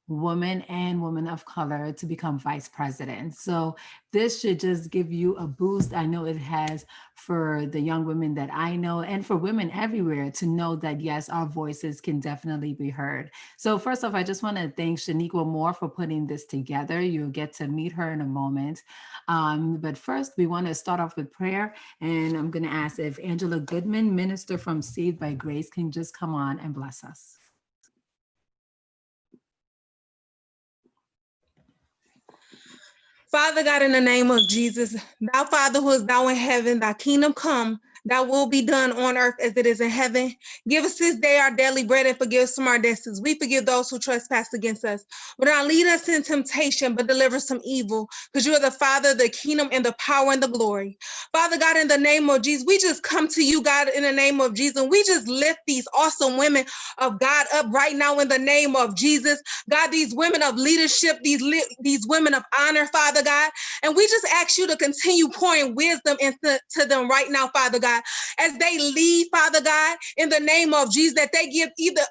woman and woman of color to become vice president. So this should just give you a boost. I know it has for the young women that I know and for women everywhere to know that, yes, our voices can definitely be heard. So first off, I just want to thank Shanequa Moore for putting this together. You'll get to meet her in a moment. But first, we want to start off with prayer. And I'm going to ask if Angela Goodman, minister from Saved by Grace, can just come on and bless us. Father God, in the name of Jesus, thou Father who is thou in heaven, thy kingdom come, thy will be done on earth as it is in heaven. Give us this day our daily bread and forgive us from our debts. We forgive those who trespass against us. But not lead us in temptation, but deliver us from evil, because you are the Father, the kingdom, and the power and the glory. Father God, in the name of Jesus, we just come to you, God, in the name of Jesus. And we just lift these awesome women of God up right now in the name of Jesus. God, these women of leadership, these women of honor, Father God. And we just ask you to continue pouring wisdom into them right now, Father God, as they lead, Father God, in the name of Jesus, that they give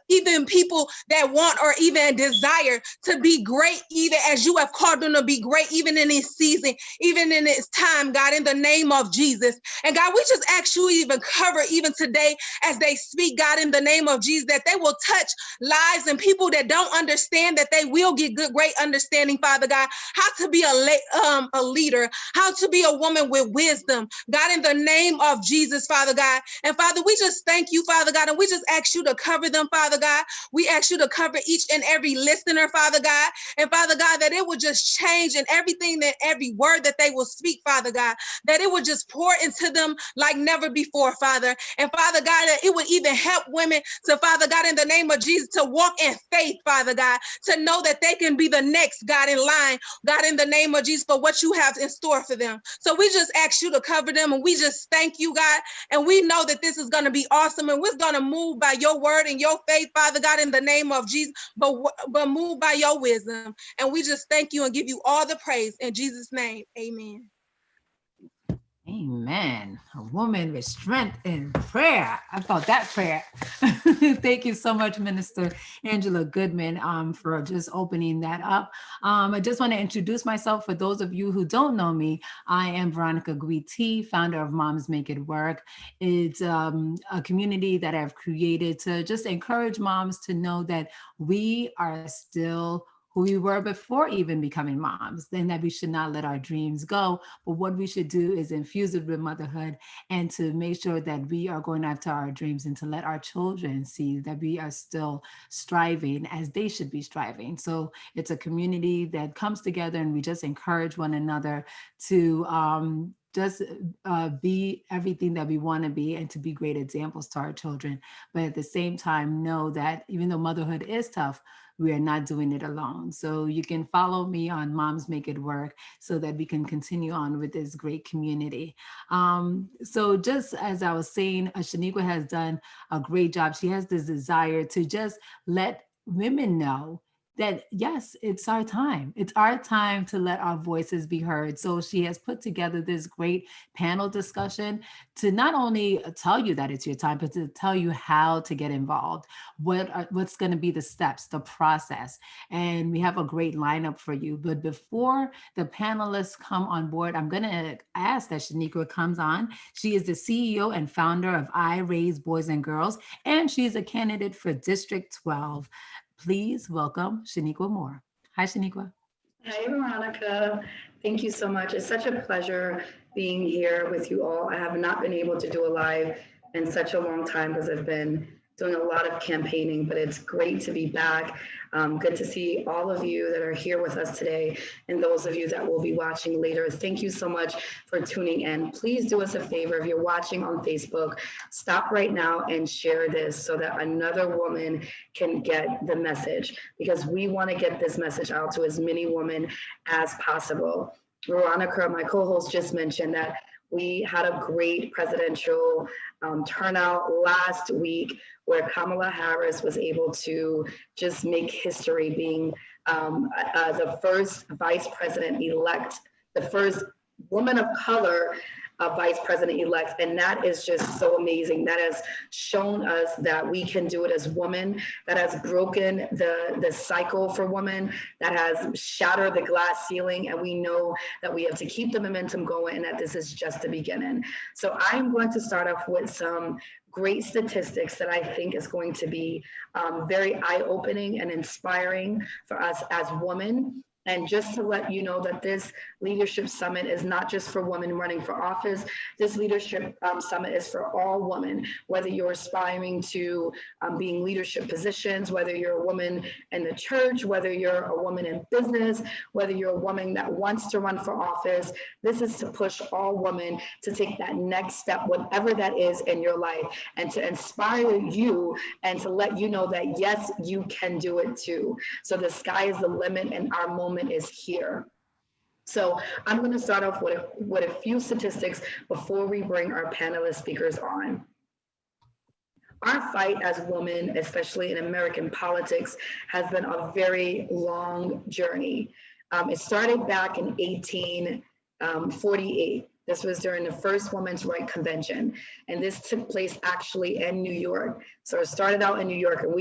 even people that want or even desire to be great, even as you have called them to be great, even in this season, even in this time, God, in the name of Jesus. And God, we just ask you even cover even today as they speak, God, in the name of Jesus, that they will touch lives and people that don't understand, that they will get great understanding, Father God, how to be a leader, how to be a woman with wisdom, God, in the name of Jesus, Father God. And Father, we just thank you, Father God, and we just ask you to cover them, Father God. We ask you to cover each and every listener, Father God, and Father God, that it would just change in everything, that every word that they will speak, Father God, that it would just pour into them like never before, Father. And Father God, that it would even help women to, Father God, in the name of Jesus, to walk in faith, Father God, to know that they can be the next, God, in line, God, in the name of Jesus, for what you have in store for them. So we just ask you to cover them, and we just thank you, God, and we know that this is going to be awesome, and we're going to move by your word and your faith, Father God, in the name of Jesus, but move by your wisdom. And we just thank you and give you all the praise in Jesus' name. Amen. Amen. A woman with strength in prayer. I felt that prayer. Thank you so much, Minister Angela Goodman, for just opening that up. I just want to introduce myself for those of you who don't know me. I am Veronica Güity, founder of Moms Make It Work. It's a community that I've created to just encourage moms to know that we are still who we were before even becoming moms, then that we should not let our dreams go. But what we should do is infuse it with motherhood and to make sure that we are going after our dreams and to let our children see that we are still striving as they should be striving. So it's a community that comes together and we just encourage one another to just be everything that we want to be and to be great examples to our children. But at the same time, know that even though motherhood is tough, we are not doing it alone. So you can follow me on Moms Make It Work so that we can continue on with this great community. So just as I was saying, Shanequa has done a great job. She has this desire to just let women know that yes, it's our time. It's our time to let our voices be heard. So she has put together this great panel discussion to not only tell you that it's your time, but to tell you how to get involved, what's going to be the steps, the process. And we have a great lineup for you. But before the panelists come on board, I'm going to ask that Shanequa comes on. She is the CEO and founder of I Raise Boys and Girls, and she's a candidate for District 12. Please welcome Shanequa Moore. Hi, Shanequa. Hi, Veronica. Thank you so much. It's such a pleasure being here with you all. I have not been able to do a live in such a long time because I've been doing a lot of campaigning, but it's great to be back. Good to see all of you that are here with us today, and those of you that will be watching later. Thank you so much for tuning in. Please do us a favor, if you're watching on Facebook, stop right now and share this so that another woman can get the message, because we want to get this message out to as many women as possible. Veronica, my co-host, just mentioned that we had a great presidential turnout last week where Kamala Harris was able to just make history being the first vice president elect, the first woman of color vice president-elect. And that is just so amazing. That has shown us that we can do it as women, that has broken the cycle for women, that has shattered the glass ceiling. And we know that we have to keep the momentum going and that this is just the beginning. So I'm going to start off with some great statistics that I think is going to be very eye-opening and inspiring for us as women. And just to let you know that this leadership summit is not just for women running for office. This leadership summit is for all women, whether you're aspiring to being leadership positions, whether you're a woman in the church, whether you're a woman in business, whether you're a woman that wants to run for office. This is to push all women to take that next step, whatever that is in your life, and to inspire you and to let you know that, yes, you can do it too. So the sky is the limit and our moment is here. So I'm going to start off with a few statistics before we bring our panelist speakers on. Our fight as women, especially in American politics, has been a very long journey. It started back in 1848. This was during the first Women's Rights Convention, and this took place actually in New York. So it started out in New York, and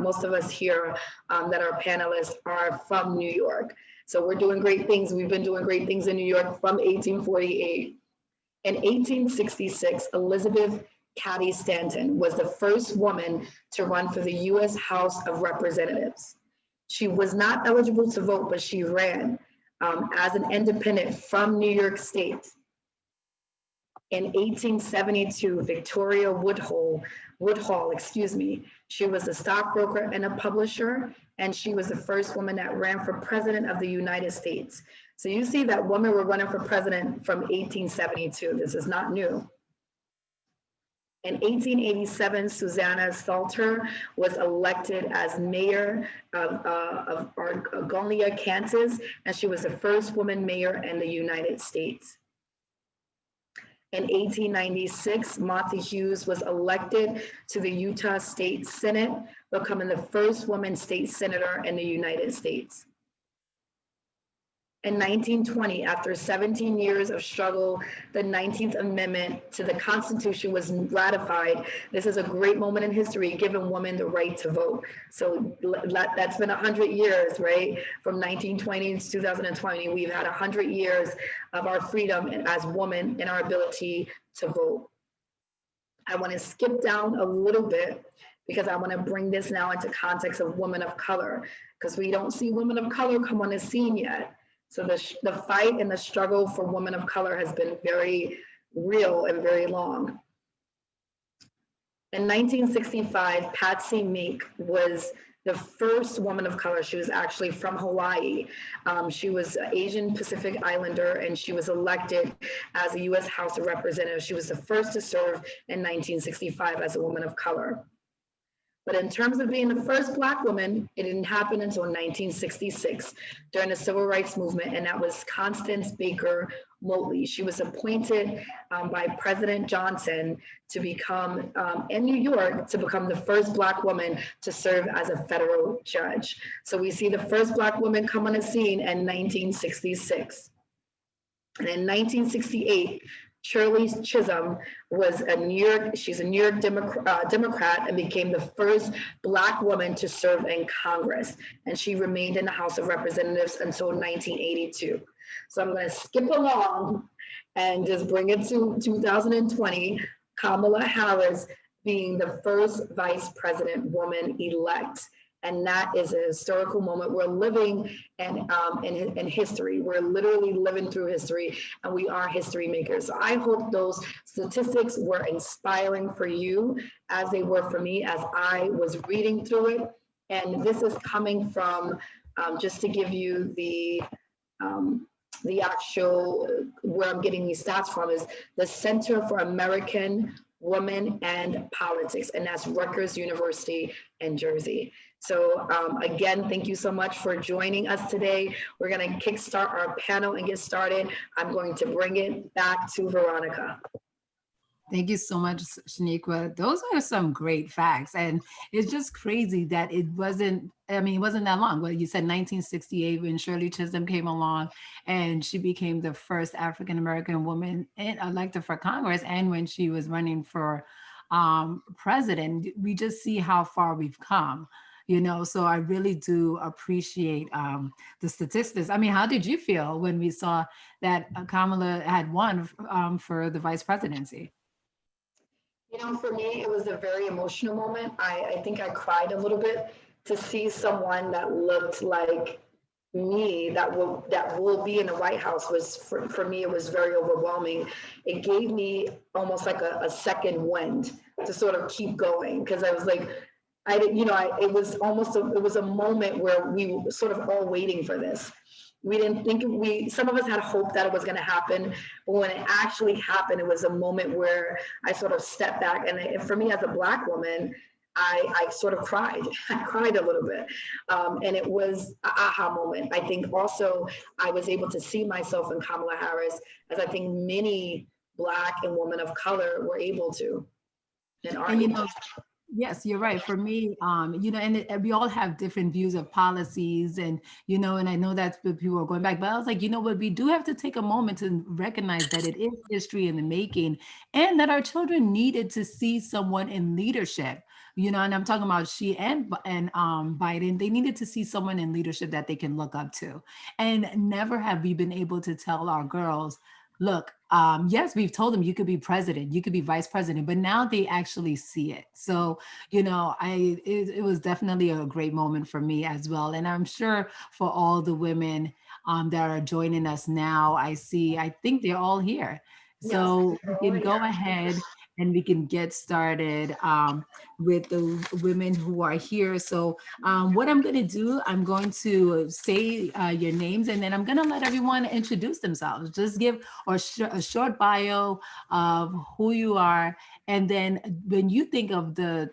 most of us here that are panelists are from New York. So we're doing great things. We've been doing great things in New York from 1848. In 1866, Elizabeth Cady Stanton was the first woman to run for the U.S. House of Representatives. She was not eligible to vote, but she ran as an independent from New York State. In 1872, Victoria Woodhull, she was a stockbroker and a publisher, and she was the first woman that ran for president of the United States. So you see that women were running for president from 1872. This is not new. In 1887, Susanna Salter was elected as mayor of Argonia, Kansas, and she was the first woman mayor in the United States. In 1896, Martha Hughes was elected to the Utah State Senate, becoming the first woman state senator in the United States. In 1920, after 17 years of struggle, the 19th Amendment to the Constitution was ratified. This is a great moment in history, giving women the right to vote. So that's been 100 years, right? From 1920 to 2020, we've had 100 years of our freedom as women and our ability to vote. I want to skip down a little bit because I want to bring this now into context of women of color, because we don't see women of color come on the scene yet. So the fight and the struggle for women of color has been very real and very long. In 1965, Patsy Mink was the first woman of color. She was actually from Hawaii. She was an Asian Pacific Islander, and she was elected as a U.S. House of Representatives. She was the first to serve in 1965 as a woman of color. But in terms of being the first Black woman, it didn't happen until 1966 during the Civil Rights Movement, and that was Constance Baker Motley. She was appointed by President Johnson to become, in New York, to become the first Black woman to serve as a federal judge. So we see the first Black woman come on the scene in 1966. And in 1968, Shirley Chisholm was she's a New York Democrat and became the first Black woman to serve in Congress. And she remained in the House of Representatives until 1982. So I'm going to skip along and just bring it to 2020, Kamala Harris being the first vice president woman elect. And that is a historical moment. We're living in history. We're literally living through history, and we are history makers. So I hope those statistics were inspiring for you as they were for me as I was reading through it. And this is coming from, just to give you the actual, where I'm getting these stats from is the Center for American Women and Politics, and that's Rutgers University in Jersey. So again, thank you so much for joining us today. We're going to kickstart our panel and get started. I'm going to bring it back to Veronica. Thank you so much, Shanequa. Those are some great facts. And it's just crazy that it wasn't, I mean, it wasn't that long. Well, you said 1968 when Shirley Chisholm came along and she became the first African-American woman elected for Congress. And when she was running for president, we just see how far we've come. So I really do appreciate the statistics. I mean, how did you feel when we saw that Kamala had won for the vice presidency? For me, it was a very emotional moment. I think I cried a little bit to see someone that looked like me that will be in the White House. Was for me, it was very overwhelming. It gave me almost like a second wind to sort of keep going, because I was like, I didn't, it was almost it was a moment where we were sort of all waiting for this. We didn't think some of us had hope that it was going to happen, but when it actually happened, it was a moment where I sort of stepped back. And for me, as a Black woman, I sort of cried. I cried a little bit. And it was an aha moment. I think also I was able to see myself in Kamala Harris, as I think many Black and women of color were able to. And yes, you're right. For me, and we all have different views of policies, and I know that's what people are going back. But I was like, what, we do have to take a moment to recognize that it is history in the making, and that our children needed to see someone in leadership. And I'm talking about she and Biden. They needed to see someone in leadership that they can look up to, and never have we been able to tell our girls, look, yes, we've told them you could be president, you could be vice president, but now they actually see it. So, it was definitely a great moment for me as well. And I'm sure for all the women that are joining us now, I think they're all here. So we can go ahead and we can get started with the women who are here. So what I'm going to do, I'm going to say your names, and then I'm going to let everyone introduce themselves. Just give a short bio of who you are, and then when you think of the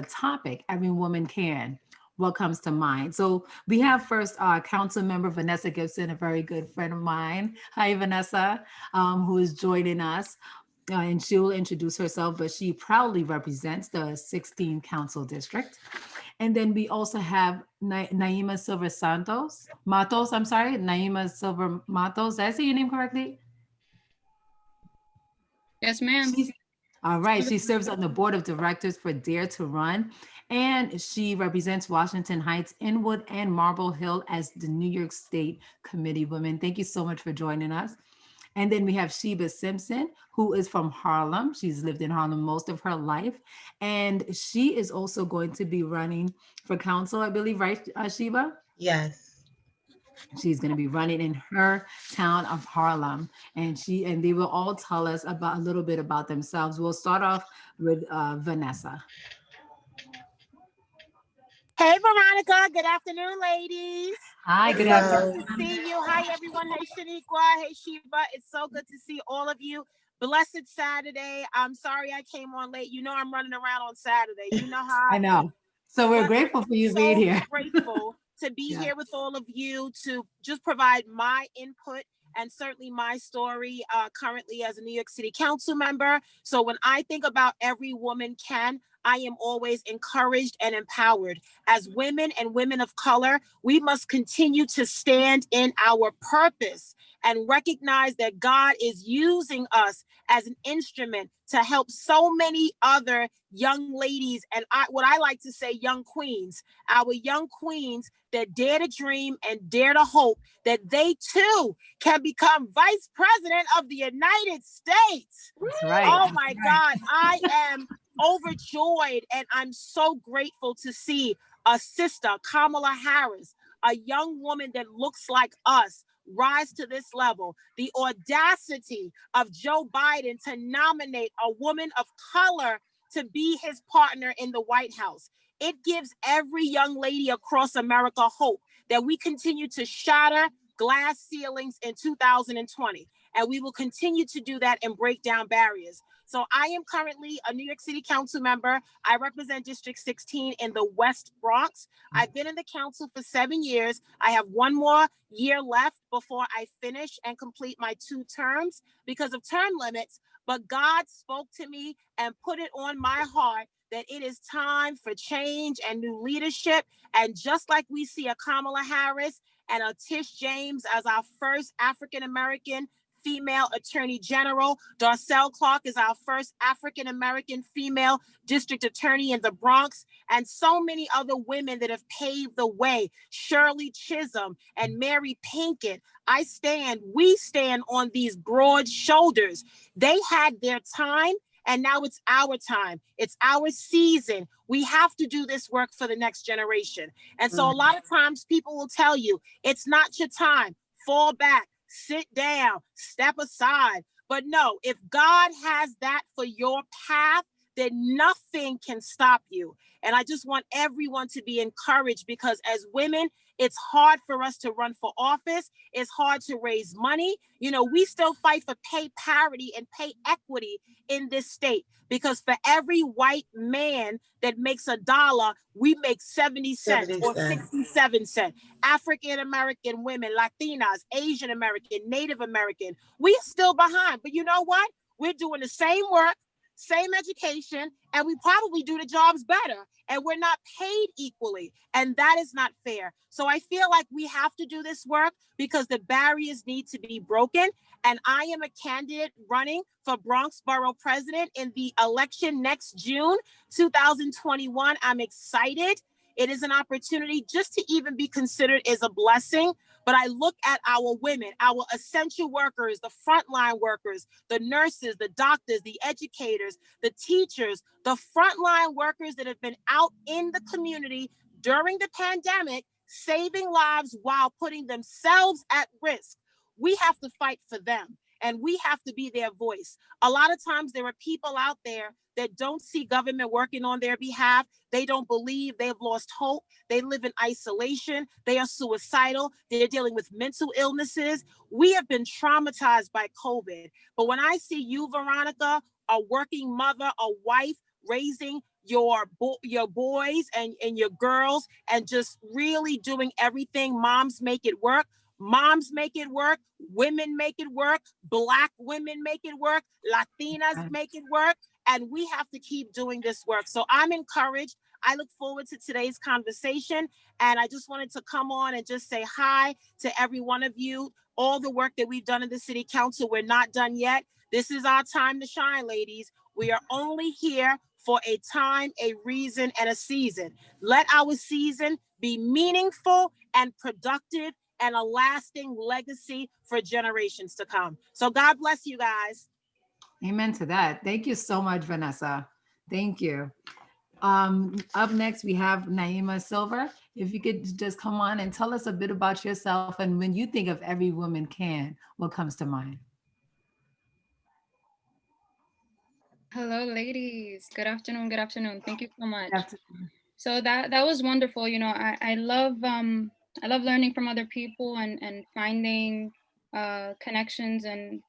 topic, every woman can. What comes to mind? So we have first Council Member Vanessa Gibson, a very good friend of mine. Hi, Vanessa, who is joining us. And she will introduce herself, but she proudly represents the 16th Council District. And then we also have Nayma Silver-Matos, I'm sorry, Nayma Silver-Matos. Did I say your name correctly? Yes, ma'am. All right, she serves on the board of directors for Dare to Run, and she represents Washington Heights, Inwood, and Marble Hill as the New York State Committee woman. Thank you so much for joining us. And then we have Sheba Simpson, who is from Harlem. She's lived in Harlem most of her life. And she is also going to be running for council, I believe, right, Sheba? Yes. She's going to be running in her town of Harlem. And they will all tell us a little bit about themselves. We'll start off with Vanessa. Hey, Veronica. Good afternoon, ladies. Hi, good afternoon. Good to see you. Hi, everyone. Hey, Shanequa. Hey, Sheba. It's so good to see all of you. Blessed Saturday. I'm sorry I came on late. I'm running around on Saturday. You know how I know. So we're grateful for you being here. Grateful to be here with all of you to just provide my input and certainly my story currently as a New York City Council member. So when I think about every woman can, I am always encouraged and empowered. As women and women of color, we must continue to stand in our purpose and recognize that God is using us as an instrument to help so many other young ladies, and what I like to say, young queens, our young queens that dare to dream and dare to hope that they too can become vice president of the United States. That's right. Oh my God, I am overjoyed, and I'm so grateful to see a sister, Kamala Harris, a young woman that looks like us, rise to this level. The audacity of Joe Biden to nominate a woman of color to be his partner in the White House. It gives every young lady across America hope that we continue to shatter glass ceilings in 2020. And we will continue to do that and break down barriers. So I am currently a New York City Council member. I represent District 16 in the West Bronx. I've been in the council for 7 years. I have one more year left before I finish and complete my 2 terms. Because of term limits, but God spoke to me and put it on my heart that it is time for change and new leadership. And just like we see a Kamala Harris and a Tish James as our first African-American female attorney general, Darcel Clark is our first African-American female district attorney in the Bronx, and so many other women that have paved the way, Shirley Chisholm and Mary Pinkett. We stand on these broad shoulders. They had their time, and now it's our time. It's our season. We have to do this work for the next generation. And so a lot of times people will tell you, it's not your time. Fall back, sit down, step aside. But no, if God has that for your path, then nothing can stop you. And I just want everyone to be encouraged, because as women, it's hard for us to run for office. It's hard to raise money. You know, we still fight for pay parity and pay equity in this state, because for every white man that makes $1, we make 70 cents or 67 cents. African-American women, Latinas, Asian American, Native American, we're still behind. But you know what? We're doing the same work, same education, and we probably do the jobs better, and we're not paid equally. And that is not fair. So I feel like we have to do this work because the barriers need to be broken. And I am a candidate running for Bronx Borough President in the election next June, 2021. I'm excited. It is an opportunity. Just to even be considered is a blessing. But I look at our women, our essential workers, the frontline workers, the nurses, the doctors, the educators, the teachers, the frontline workers that have been out in the community during the pandemic, saving lives while putting themselves at risk. We have to fight for them, and we have to be their voice. A lot of times there are people out there that don't see government working on their behalf. They don't believe, they've lost hope. They live in isolation. They are suicidal. They're dealing with mental illnesses. We have been traumatized by COVID. But when I see you, Veronica, a working mother, a wife, raising your boys and your girls, and just really doing everything, moms make it work. Moms make it work. Women make it work. Black women make it work. Latinas make it work. And we have to keep doing this work. So I'm encouraged. I look forward to today's conversation. And I just wanted to come on and just say hi to every one of you. All the work that we've done in the city council, we're not done yet. This is our time to shine, ladies. We are only here for a time, a reason, and a season. Let our season be meaningful and productive and a lasting legacy for generations to come. So God bless you guys. Amen to that. Thank you so much, Vanessa. Thank you. Up next, we have Nayma Silver. If you could just come on and tell us a bit about yourself, and when you think of Every Woman Can, what comes to mind? Hello, ladies. Good afternoon. Good afternoon. Thank you so much. So that was wonderful. You know, I love learning from other people and finding connections and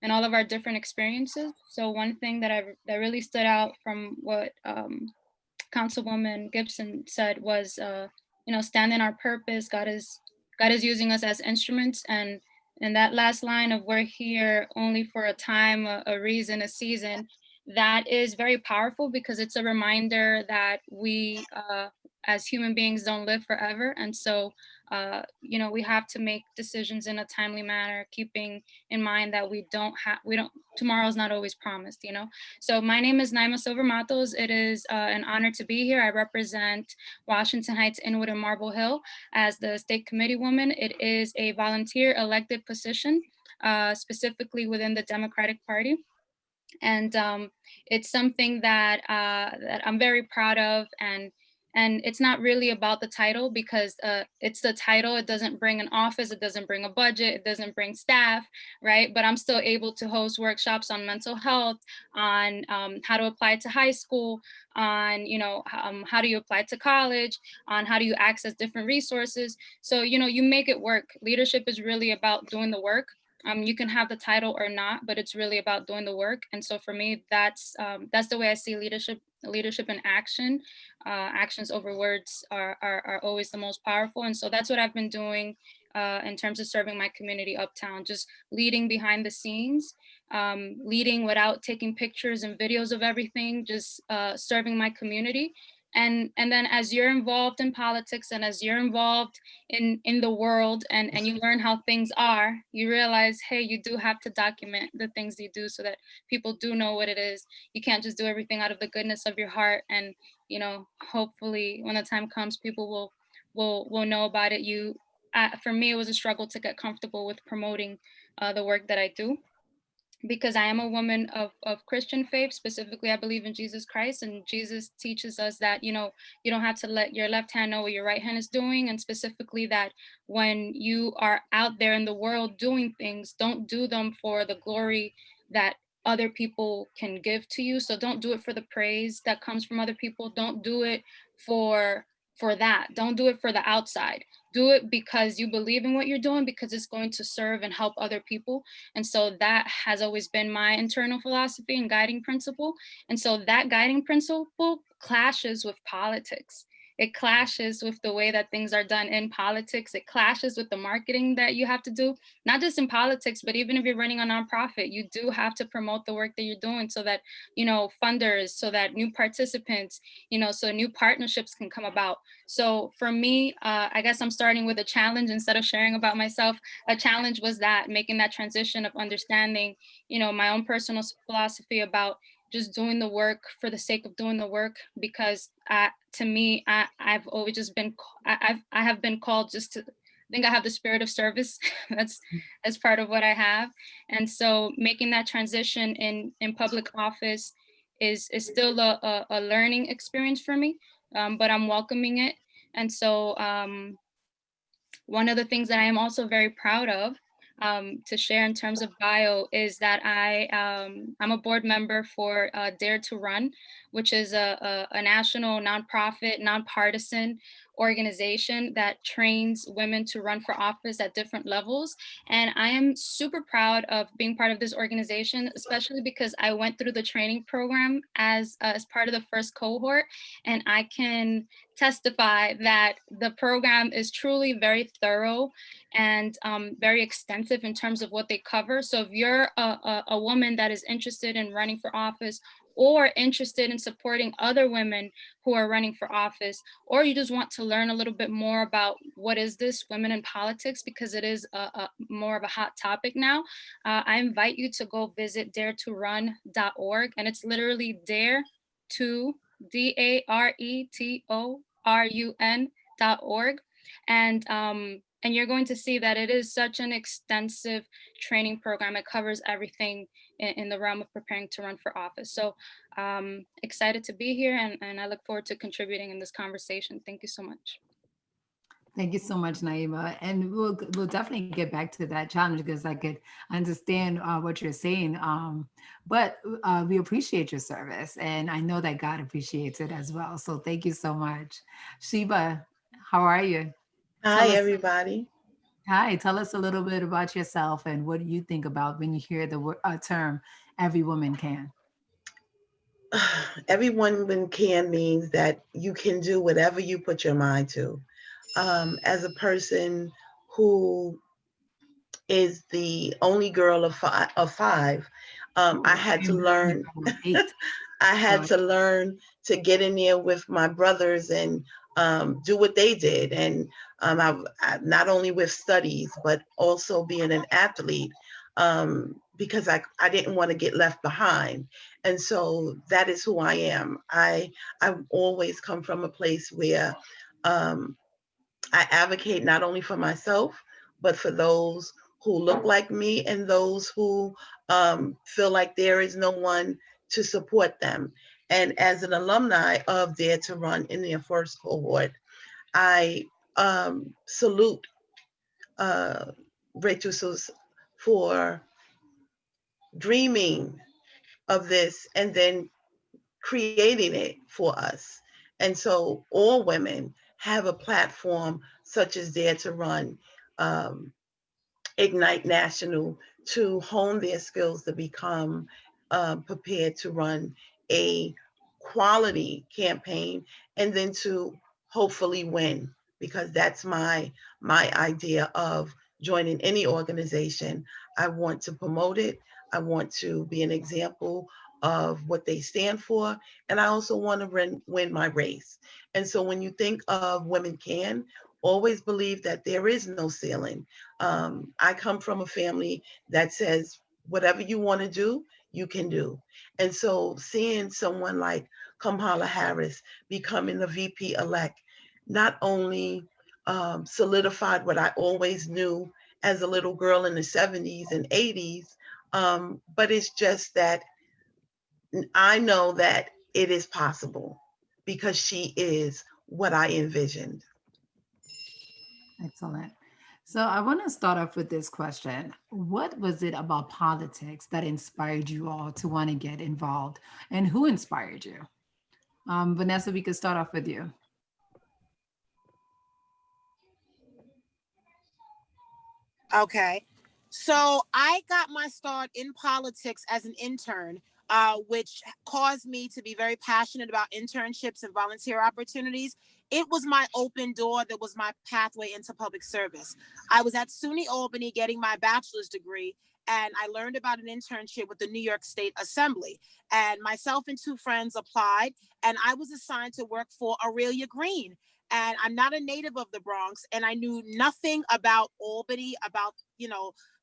all of our different experiences. So one thing that really stood out from what Councilwoman Gibson said was, you know, stand in our purpose. God is using us as instruments, and that last line of "we're here only for a time, a reason, a season." That is very powerful, because it's a reminder that we as human beings don't live forever. And so, you know, we have to make decisions in a timely manner, keeping in mind that tomorrow's not always promised, you know? So my name is Nayma Silver-Matos. It is an honor to be here. I represent Washington Heights, Inwood, and Marble Hill as the state committee woman. It is a volunteer elected position, specifically within the Democratic Party. And it's something that I'm very proud of, and it's not really about the title, because it's the title. It doesn't bring an office, it doesn't bring a budget, it doesn't bring staff, right? But I'm still able to host workshops on mental health, on how to apply to high school, on, you know, how do you apply to college, on how do you access different resources. So, you know, you make it work. Leadership is really about doing the work. You can have the title or not, but it's really about doing the work. And so for me, that's the way I see leadership in action. Actions over words are always the most powerful. And so that's what I've been doing in terms of serving my community uptown, just leading behind the scenes, leading without taking pictures and videos of everything, just serving my community. And then as you're involved in politics and as you're involved in the world and you learn how things are, you realize, hey, you do have to document the things you do so that people do know what it is. You can't just do everything out of the goodness of your heart. And, you know, hopefully when the time comes, people will know about it. For me, it was a struggle to get comfortable with promoting the work that I do, because I am a woman of Christian faith. Specifically, I believe in Jesus Christ, and Jesus teaches us that, you know, you don't have to let your left hand know what your right hand is doing. And specifically that when you are out there in the world doing things, don't do them for the glory that other people can give to you. So don't do it for the praise that comes from other people. Don't do it for that. Don't do it for the outside. Do it because you believe in what you're doing, because it's going to serve and help other people. And so that has always been my internal philosophy and guiding principle. And so that guiding principle clashes with politics. It clashes with the way that things are done in politics. It clashes with the marketing that you have to do, not just in politics, but even if you're running a nonprofit, you do have to promote the work that you're doing so that, you know, funders, so that new participants, you know, so new partnerships can come about. So for me, I guess I'm starting with a challenge instead of sharing about myself. A challenge was that making that transition of understanding, you know, my own personal philosophy about just doing the work for the sake of doing the work, because to me, I've always just been, I have been called just to, I think I have the spirit of service. That's part of what I have. And so making that transition in public office is still a learning experience for me, but I'm welcoming it. And so one of the things that I am also very proud of to share in terms of bio is that I'm a board member for Dare to Run, which is a national nonprofit, nonpartisan organization that trains women to run for office at different levels. And I am super proud of being part of this organization, especially because I went through the training program as part of the first cohort. And I can testify that the program is truly very thorough and very extensive in terms of what they cover. So if you're a woman that is interested in running for office, or interested in supporting other women who are running for office, or you just want to learn a little bit more about what is this women in politics, because it is more of a hot topic now, I invite you to go visit daretorun.org. And it's literally dare to DARETORUN.org. And you're going to see that it is such an extensive training program. It covers everything in the realm of preparing to run for office. So excited to be here, and I look forward to contributing in this conversation. Thank you so much. Thank you so much, Nayma. And we'll definitely get back to that challenge, because I could understand what you're saying. But we appreciate your service, and I know that God appreciates it as well. So thank you so much. Sheba, how are you? Hi, everybody. Hi, tell us a little bit about yourself and what do you think about when you hear the term "every woman can"? Every woman can means that you can do whatever you put your mind to. As a person who is the only girl of five, I had to learn. I had to learn to get in there with my brothers and do what they did, and I not only with studies but also being an athlete, because I didn't want to get left behind, and so that is who I am. I've always come from a place where I advocate not only for myself but for those who look like me and those who feel like there is no one to support them. And as an alumni of Dare to Run in their first cohort, I salute Rachel for dreaming of this and then creating it for us. And so all women have a platform such as Dare to Run, Ignite National, to hone their skills to become prepared to run a quality campaign and then to hopefully win because that's my idea of joining any organization. I want to promote it. I want to be an example of what they stand for. And I also want to win my race. And so when you think of Women Can, always believe that there is no ceiling. I come from a family that says, whatever you want to do, you can do. And so seeing someone like Kamala Harris becoming the VP elect, not only solidified what I always knew as a little girl in the 70s and 80s, but it's just that I know that it is possible because she is what I envisioned. Excellent. So I want to start off with this question. What was it about politics that inspired you all to want to get involved, and who inspired you? Vanessa, we could start off with you. Okay. So I got my start in politics as an intern, which caused me to be very passionate about internships and volunteer opportunities. It was my open door that was my pathway into public service. I was at SUNY Albany getting my bachelor's degree, and I learned about an internship with the New York State Assembly. And myself and two friends applied, and I was assigned to work for Aurelia Green. And I'm not a native of the Bronx, and I knew nothing about Albany, about,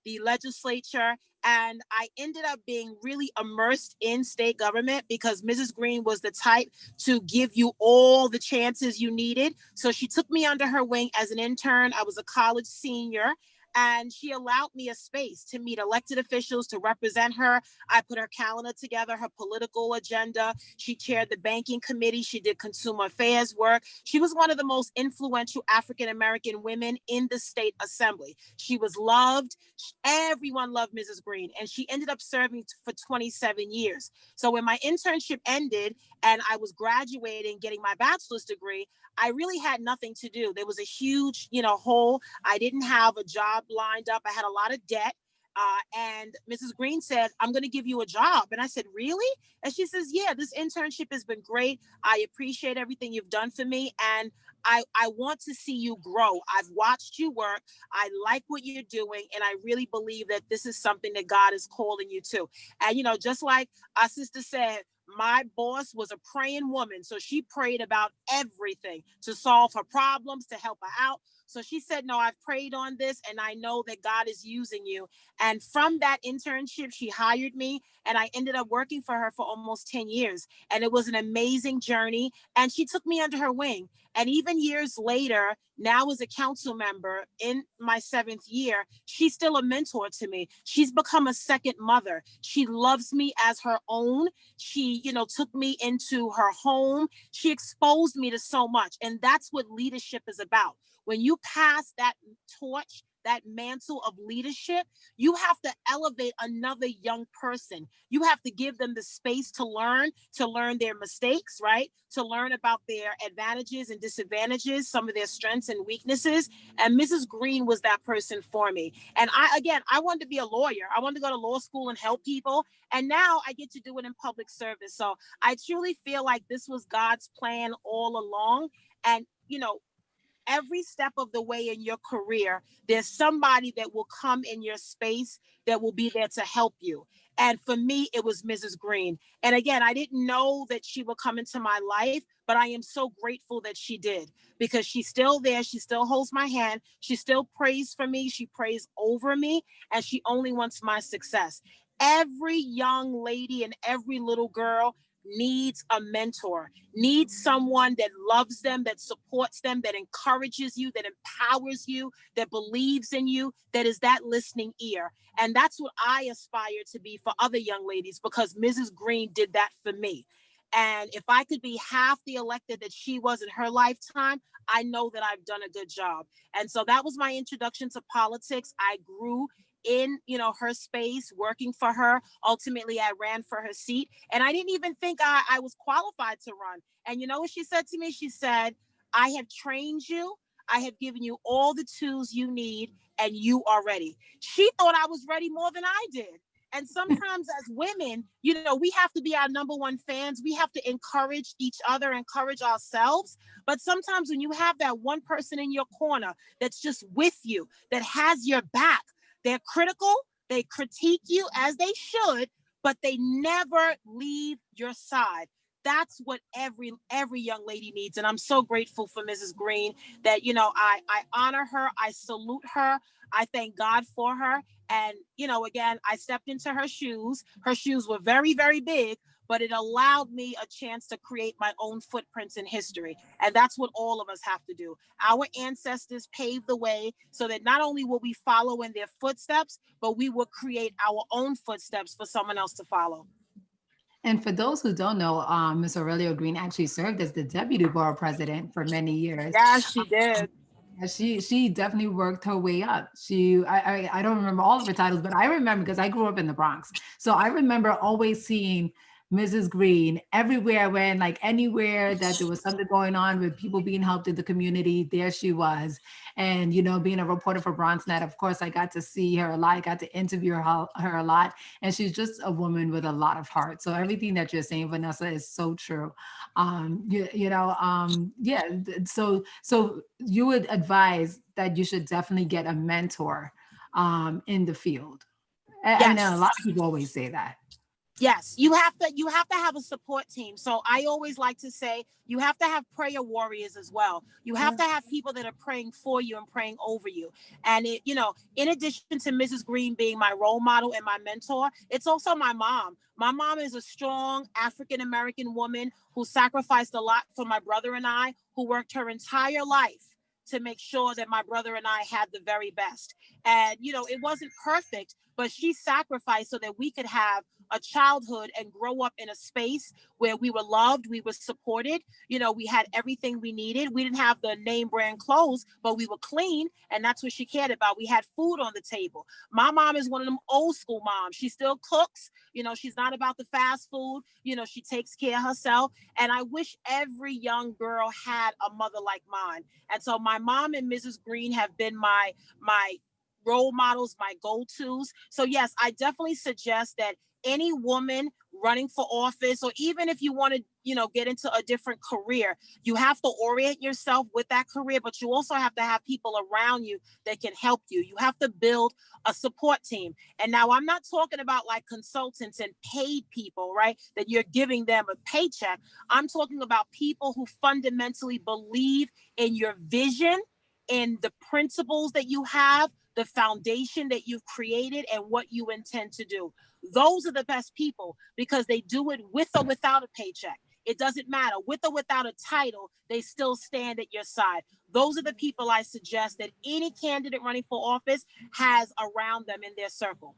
the legislature. And I ended up being really immersed in state government because Mrs. Green was the type to give you all the chances you needed. So she took me under her wing as an intern. I was a college senior, and she allowed me a space to meet elected officials, to represent her. I put her calendar together, her political agenda. She chaired the banking committee. She did consumer affairs work. She was one of the most influential African-American women in the state assembly. She was loved. Everyone loved Mrs. Green, and she ended up serving for 27 years. So when my internship ended and I was graduating, getting my bachelor's degree, I really had nothing to do. There was a huge, hole. I didn't have a job lined up. I had a lot of debt. And Mrs. Green said, I'm going to give you a job. And I said, really? And she says, yeah, this internship has been great. I appreciate everything you've done for me. And I want to see you grow. I've watched you work. I like what you're doing. And I really believe that this is something that God is calling you to. And, just like our sister said, my boss was a praying woman. So she prayed about everything to solve her problems, to help her out. So she said, no, I've prayed on this and I know that God is using you. And from that internship, she hired me and I ended up working for her for almost 10 years. And it was an amazing journey. And she took me under her wing. And even years later, now as a council member in my 7th year, she's still a mentor to me. She's become a second mother. She loves me as her own. She, took me into her home. She exposed me to so much. And that's what leadership is about. When you pass that torch, that mantle of leadership, you have to elevate another young person. You have to give them the space to learn their mistakes, right? To learn about their advantages and disadvantages, some of their strengths and weaknesses. And Mrs. Green was that person for me. And I wanted to be a lawyer. I wanted to go to law school and help people. And now I get to do it in public service. So I truly feel like this was God's plan all along. And, every step of the way in your career, there's somebody that will come in your space that will be there to help you. And for me, it was Mrs. Green. And again, I didn't know that she would come into my life, but I am so grateful that she did because she's still there. She still holds my hand. She still prays for me. She prays over me, and she only wants my success. Every young lady and every little girl needs a mentor, needs someone that loves them, that supports them, that encourages you, that empowers you, that believes in you, that is that listening ear. And that's what I aspire to be for other young ladies because Mrs. Green did that for me. And if I could be half the elected that she was in her lifetime, I know that I've done a good job. And so that was my introduction to politics. I grew in, her space, working for her. Ultimately, I ran for her seat. And I didn't even think I was qualified to run. And you know what she said to me? She said, I have trained you. I have given you all the tools you need, and you are ready. She thought I was ready more than I did. And sometimes as women, you know, we have to be our number one fans. We have to encourage each other, encourage ourselves. But sometimes when you have that one person in your corner that's just with you, that has your back, they're critical, they critique you as they should, but they never leave your side. That's what every young lady needs. And I'm so grateful for Mrs. Green that, you know, I honor her. I salute her. I thank God for her. And, you know, again, I stepped into her shoes. Her shoes were very, very big, but it allowed me a chance to create my own footprints in history. And that's what all of us have to do. Our ancestors paved the way so that not only will we follow in their footsteps, but we will create our own footsteps for someone else to follow. And for those who don't know, Ms. Aurelia Green actually served as the deputy borough president for many years. Yes, she did. She definitely worked her way up. I don't remember all of her titles, but I remember because I grew up in the Bronx. So I remember always seeing Mrs. Green everywhere I went, like anywhere that there was something going on with people being helped in the community, there she was. And, you know, being a reporter for BronxNet, of course, I got to see her a lot. I got to interview her a lot. And she's just a woman with a lot of heart. So everything that you're saying, Vanessa, is so true. Yeah. So you would advise that you should definitely get a mentor in the field. I know a lot of people always say that. Yes, you have to have a support team. So I always like to say you have to have prayer warriors as well. You have to have people that are praying for you and praying over you. And it, you know, in addition to Mrs. Green being my role model and my mentor, it's also my mom. My mom is a strong African-American woman who sacrificed a lot for my brother and I, who worked her entire life to make sure that my brother and I had the very best. And, you know, it wasn't perfect, but she sacrificed so that we could have a childhood and grow up in a space where we were loved, we were supported. You know, we had everything we needed. We didn't have the name brand clothes, but we were clean. And that's what she cared about. We had food on the table. My mom is one of them old school moms. She still cooks. You know, she's not about the fast food. You know, she takes care of herself. And I wish every young girl had a mother like mine. And so my mom and Mrs. Green have been my role models, my go-tos. So yes, I definitely suggest that any woman running for office, or even if you want to, you know, get into a different career, you have to orient yourself with that career, but you also have to have people around you that can help you. You have to build a support team. And now I'm not talking about like consultants and paid people, right? That you're giving them a paycheck. I'm talking about people who fundamentally believe in your vision, in the principles that you have, the foundation that you've created, and what you intend to do. Those are the best people because they do it with or without a paycheck. It doesn't matter. With or without a title, they still stand at your side. Those are the people I suggest that any candidate running for office has around them in their circle.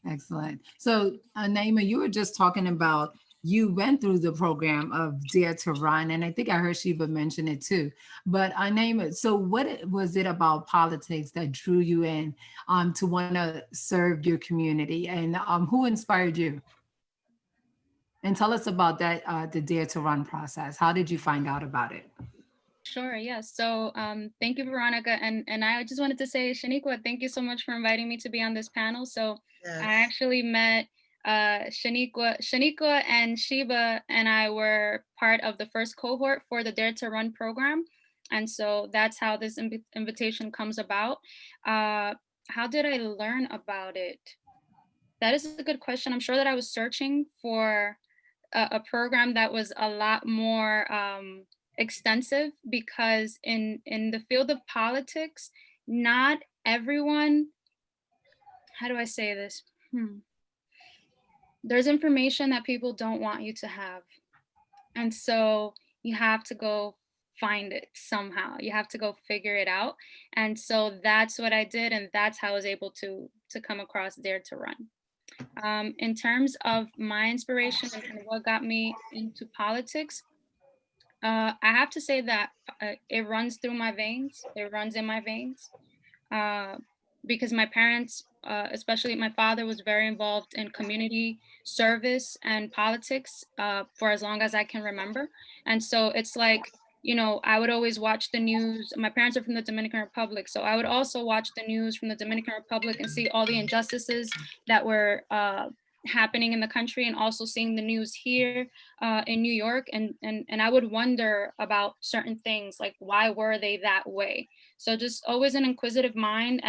Excellent. So Nayma, you were just talking about you went through the program of Dare to Run, and I think I heard Sheba mention it too. But Nayma, so what was it about politics that drew you in to want to serve your community, and who inspired you? And tell us about that, the Dare to Run process. How did you find out about it? Sure, yes. So thank you, Veronica. And I just wanted to say, Shanequa, thank you so much for inviting me to be on this panel. So yes. I actually met Shanequa and Sheba, and I were part of the first cohort for the Dare to Run program. And so that's how this invitation comes about. How did I learn about it? That is a good question. I'm sure that I was searching for a program that was a lot more extensive, because in the field of politics, not everyone, how do I say this? There's information that people don't want you to have. And so you have to go find it somehow. You have to go figure it out. And so that's what I did. And that's how I was able to come across Dare to Run. In terms of my inspiration and what got me into politics, I have to say that it runs through my veins. It runs in my veins because my parents, especially my father, was very involved in community service and politics for as long as I can remember. And so it's like you know, I would always watch the news. My parents are from the Dominican Republic, so I would also watch the news from the Dominican Republic and see all the injustices that were happening in the country, and also seeing the news here in New York, and I would wonder about certain things, like why were they that way? So just always an inquisitive mind,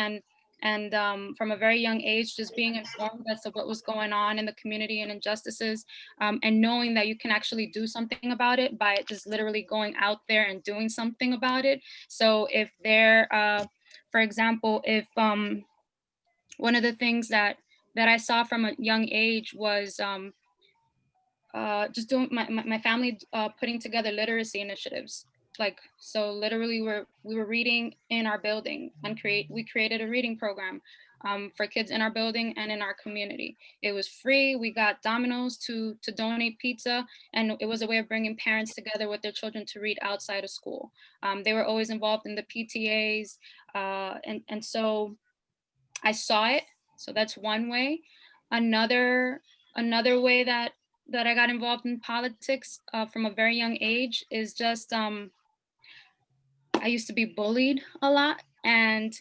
and from a very young age, just being informed as to what was going on in the community and injustices, and knowing that you can actually do something about it by just literally going out there and doing something about it. So if there, for example, if one of the things that I saw from a young age was just doing my family putting together literacy initiatives. Like, so literally we were reading in our building, and we created a reading program for kids in our building and in our community. It was free. We got Domino's to donate pizza, and it was a way of bringing parents together with their children to read outside of school. They were always involved in the PTAs, and so I saw it. So that's one way. Another way that I got involved in politics from a very young age is just I used to be bullied a lot, and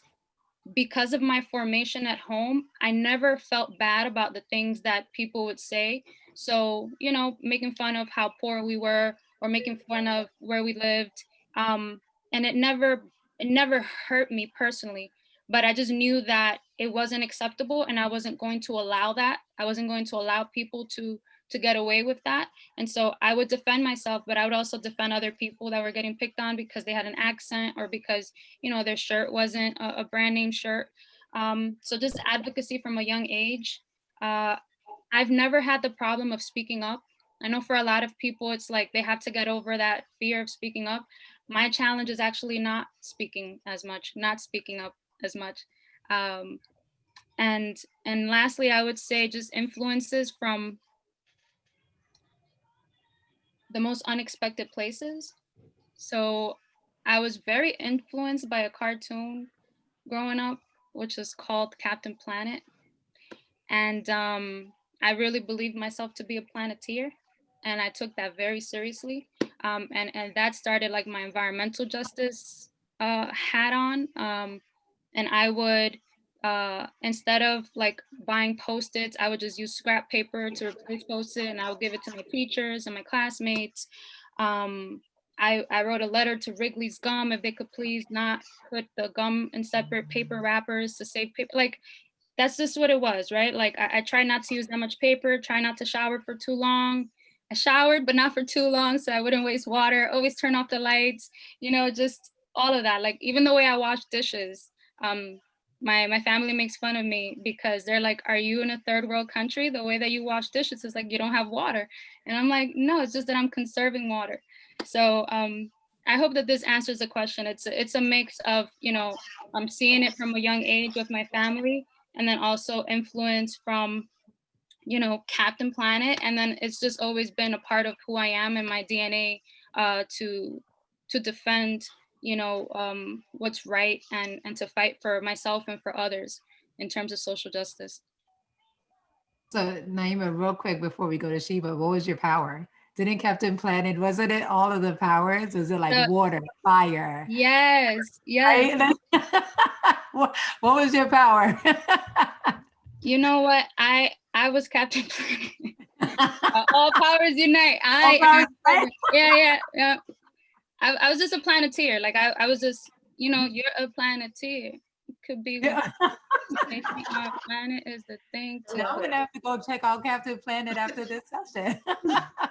because of my formation at home, I never felt bad about the things that people would say. So, you know, making fun of how poor we were, or making fun of where we lived. And it never hurt me personally, but I just knew that it wasn't acceptable, and I wasn't going to allow that. I wasn't going to allow people to get away with that. And so I would defend myself, but I would also defend other people that were getting picked on because they had an accent, or because, you know, their shirt wasn't a brand name shirt. So just advocacy from a young age. I've never had the problem of speaking up. I know for a lot of people, it's like they have to get over that fear of speaking up. My challenge is actually not speaking up as much. And lastly, I would say just influences from the most unexpected places. So I was very influenced by a cartoon growing up, which is called Captain Planet. And I really believed myself to be a planeteer, and I took that very seriously. And that started like my environmental justice hat on. And I would, instead of like buying Post-its, I would just use scrap paper to replace Post-it, and I would give it to my teachers and my classmates. I wrote a letter to Wrigley's Gum if they could please not put the gum in separate paper wrappers to save paper. Like, that's just what it was, right? Like, I try not to use that much paper, try not to shower for too long. I showered, but not for too long, so I wouldn't waste water, always turn off the lights, you know, just all of that. Like, even the way I wash dishes, my family makes fun of me because they're like, are you in a third world country? The way that you wash dishes is like you don't have water. And I'm like, no, it's just that I'm conserving water. So I hope that this answers the question. It's a mix of, you know, I'm seeing it from a young age with my family, and then also influence from, you know, Captain Planet. And then it's just always been a part of who I am and my DNA to defend, you know, what's right, and to fight for myself and for others in terms of social justice. So Nayma, real quick before we go to Sheba, what was your power? Didn't Captain Planet, wasn't it all of the powers? Was it like water, fire? Yes, yes. Right? what was your power? You know what? I was Captain Planet. All powers unite. Yeah. I was just a planeteer. Like I was just, you know, you're a planeteer. It could be. Yeah. Our planet is the thing. Now I'm gonna have to go check out Captain Planet after this session.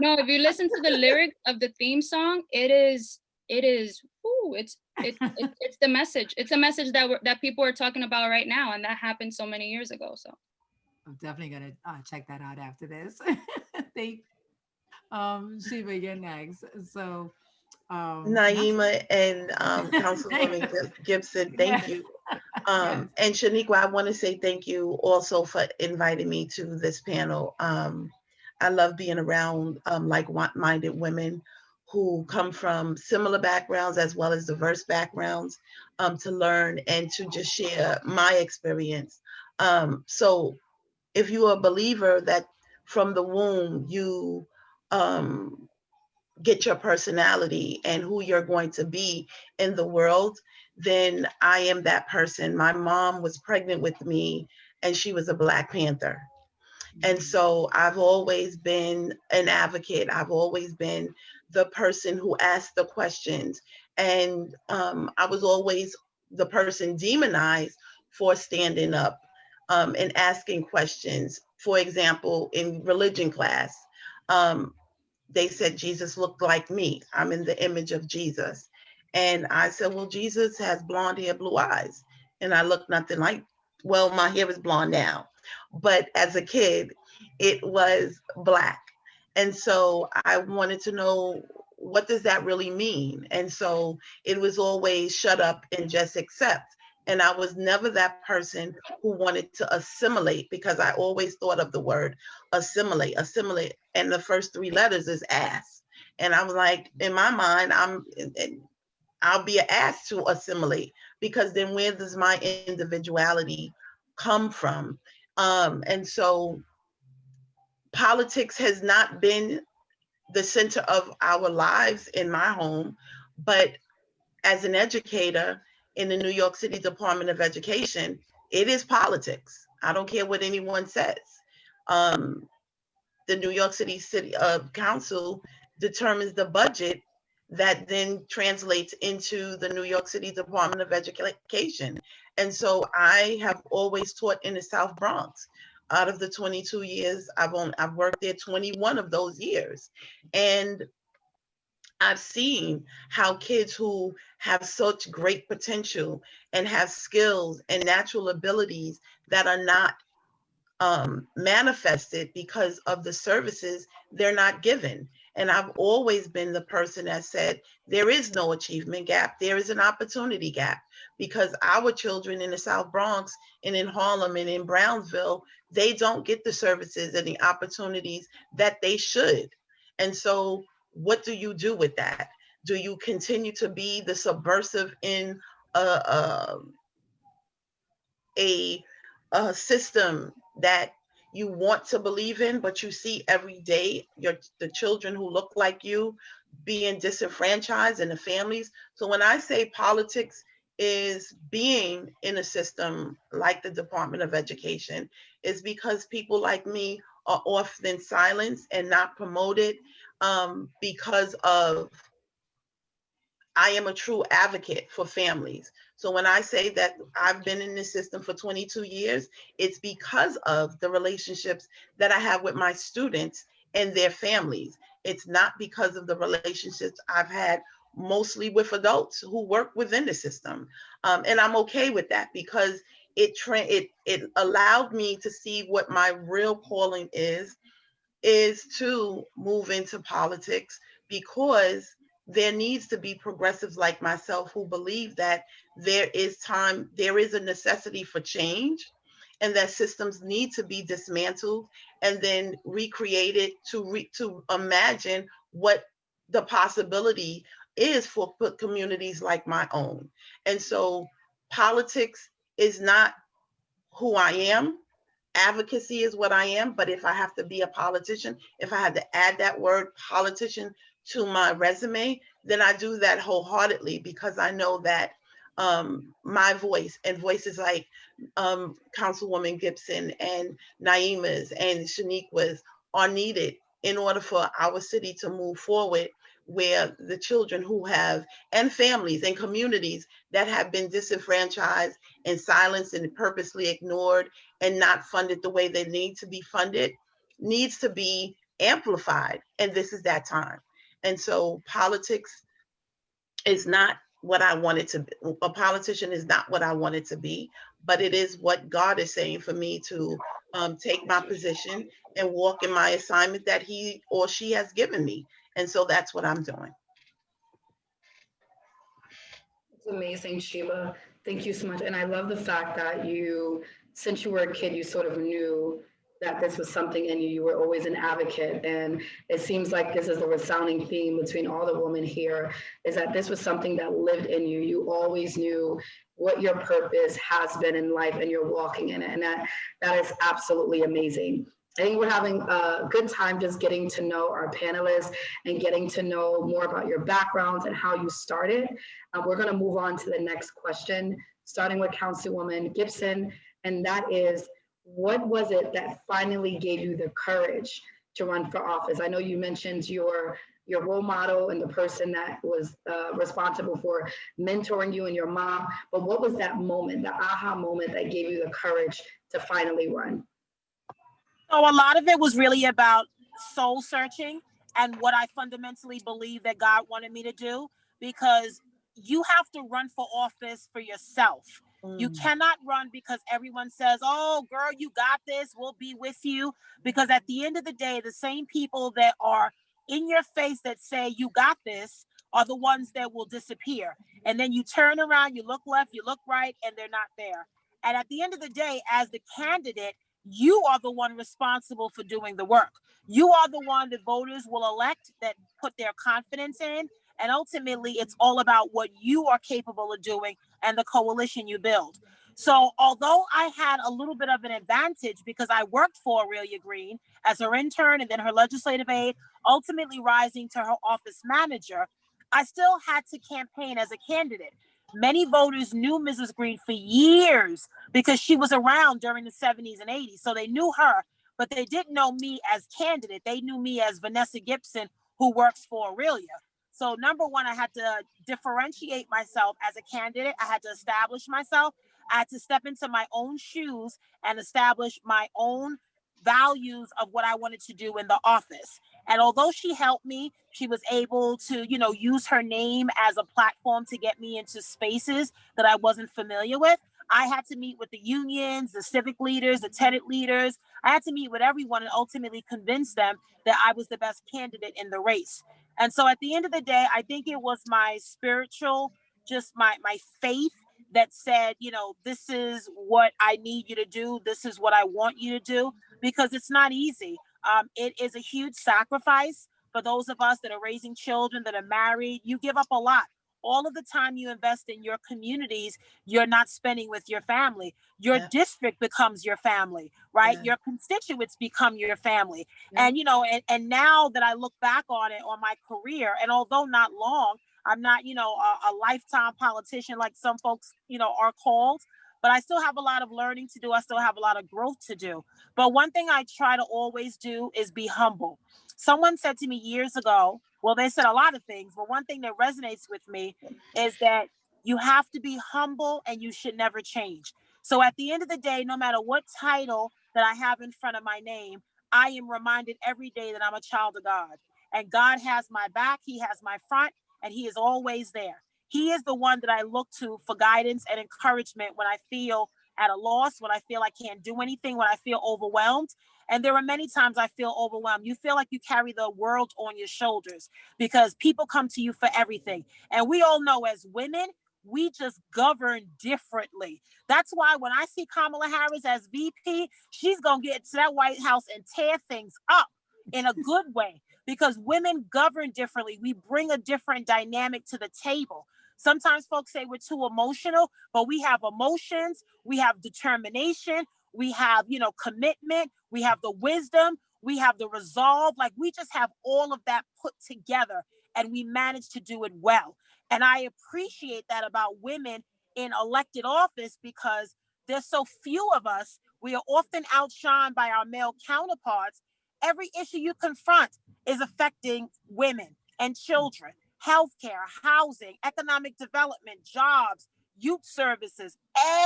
No, if you listen to the lyrics of the theme song, it's the message. It's a message that people are talking about right now, and that happened so many years ago. So I'm definitely gonna check that out after this. Thank Sheba, you're next. So Nayma and Councilwoman Gibson, thank you. And Shanequa, I want to say thank you also for inviting me to this panel. I love being around like-minded women who come from similar backgrounds as well as diverse backgrounds, to learn and to just share my experience. So if you are a believer that from the womb get your personality and who you're going to be in the world, then I am that person. My mom was pregnant with me and she was a Black Panther. And so I've always been an advocate. I've always been the person who asked the questions. And I was always the person demonized for standing up and asking questions. For example, in religion class, they said Jesus looked like me. I'm in the image of Jesus. And I said, well, Jesus has blonde hair, blue eyes. And I look nothing like, well, my hair is blonde now. But as a kid, it was Black. And so I wanted to know, what does that really mean? And so it was always shut up and just accept. And I was never that person who wanted to assimilate, because I always thought of the word assimilate. And the first 3 letters is ass. And I was like, in my mind, I'll be an ass to assimilate, because then where does my individuality come from? And so politics has not been the center of our lives in my home, but as an educator in the New York City Department of Education, it is politics. I don't care what anyone says. The New York City Council determines the budget that then translates into the New York City Department of Education. And so I have always taught in the South Bronx. Out of the 22 years I've worked there, 21 of those years. And I've seen how kids who have such great potential and have skills and natural abilities that are not manifested because of the services they're not given. And I've always been the person that said, there is no achievement gap, there is an opportunity gap, because our children in the South Bronx and in Harlem and in Brownsville, they don't get the services and the opportunities that they should. And so what do you do with that? Do you continue to be the subversive in a system that you want to believe in, but you see every day the children who look like you being disenfranchised and the families? So when I say politics is being in a system like the Department of Education, is because people like me are often silenced and not promoted, because of I am a true advocate for families. So when I say that I've been in this system for 22 years, it's because of the relationships that I have with my students and their families. It's not because of the relationships I've had mostly with adults who work within the system. And I'm okay with that, because it allowed me to see what my real calling is to move into politics, because there needs to be progressives like myself who believe that there is a necessity for change, and that systems need to be dismantled and then recreated to imagine what the possibility is for communities like my own. And so politics is not who I am. Advocacy is what I am, but if I have to be a politician, if I had to add that word politician to my resume, then I do that wholeheartedly, because I know that my voice and voices like Councilwoman Gibson and Nayma's and Shanequa's are needed in order for our city to move forward, where the children who have, and families and communities that have been disenfranchised and silenced and purposely ignored and not funded the way they need to be funded, needs to be amplified. And this is that time. And so politics is not what I wanted to be. A politician is not what I wanted to be, but it is what God is saying for me to take my position and walk in my assignment that he or she has given me. And so that's what I'm doing. It's amazing, Sheba. Thank you so much. And I love the fact that you, since you were a kid, you sort of knew that this was something in you. You were always an advocate. And it seems like this is the resounding theme between all the women here, is that this was something that lived in you. You always knew what your purpose has been in life, and you're walking in it. And that is absolutely amazing. I think we're having a good time just getting to know our panelists and getting to know more about your backgrounds and how you started. We're going to move on to the next question, starting with Councilwoman Gibson, and that is, what was it that finally gave you the courage to run for office? I know you mentioned your role model and the person that was responsible for mentoring you and your mom, but what was that moment, the aha moment that gave you the courage to finally run? So a lot of it was really about soul searching and what I fundamentally believe that God wanted me to do, because you have to run for office for yourself. You cannot run because everyone says, oh, girl, you got this, we'll be with you. Because at the end of the day, the same people that are in your face that say you got this are the ones that will disappear. And then you turn around, you look left, you look right, and they're not there. And at the end of the day, as the candidate, you are the one responsible for doing the work. You are the one that voters will elect, that put their confidence in. And ultimately, it's all about what you are capable of doing and the coalition you build. So although I had a little bit of an advantage because I worked for Aurelia Green as her intern and then her legislative aide, ultimately rising to her office manager, I still had to campaign as a candidate. Many voters knew Mrs. Green for years because she was around during the 70s and 80s. So they knew her, but they didn't know me as candidate. They knew me as Vanessa Gibson, who works for Aurelia. So number one, I had to differentiate myself as a candidate. I had to establish myself. I had to step into my own shoes and establish my own values of what I wanted to do in the office. And although she helped me, she was able to, use her name as a platform to get me into spaces that I wasn't familiar with. I had to meet with the unions, the civic leaders, the tenant leaders. I had to meet with everyone and ultimately convince them that I was the best candidate in the race. And so at the end of the day, I think it was my spiritual, just my faith that said, this is what I need you to do. This is what I want you to do, because it's not easy. It is a huge sacrifice for those of us that are raising children, that are married. You give up a lot. All of the time you invest in your communities, you're not spending with your family. Your district becomes your family, right? Your constituents become your family. And, and now that I look back on it, on my career, and although not long, I'm not, a lifetime politician like some folks, are called, but I still have a lot of learning to do. I still have a lot of growth to do. But one thing I try to always do is be humble. Someone said to me years ago, well, they said a lot of things, but one thing that resonates with me is that you have to be humble and you should never change. So at the end of the day, no matter what title that I have in front of my name, I am reminded every day that I'm a child of God. And God has my back, He has my front, and He is always there. He is the one that I look to for guidance and encouragement when I feel at a loss, when I feel I can't do anything, when I feel overwhelmed. And there are many times I feel overwhelmed. You feel like you carry the world on your shoulders because people come to you for everything. And we all know as women, we just govern differently. That's why when I see Kamala Harris as VP, she's going to get to that White House and tear things up in a good way, because women govern differently. We bring a different dynamic to the table. Sometimes folks say we're too emotional, but we have emotions, we have determination, we have, commitment, we have the wisdom, we have the resolve. Like, we just have all of that put together and we manage to do it well. And I appreciate that about women in elected office, because there's so few of us. We are often outshined by our male counterparts. Every issue you confront is affecting women and children. Healthcare, housing, economic development, jobs, youth services,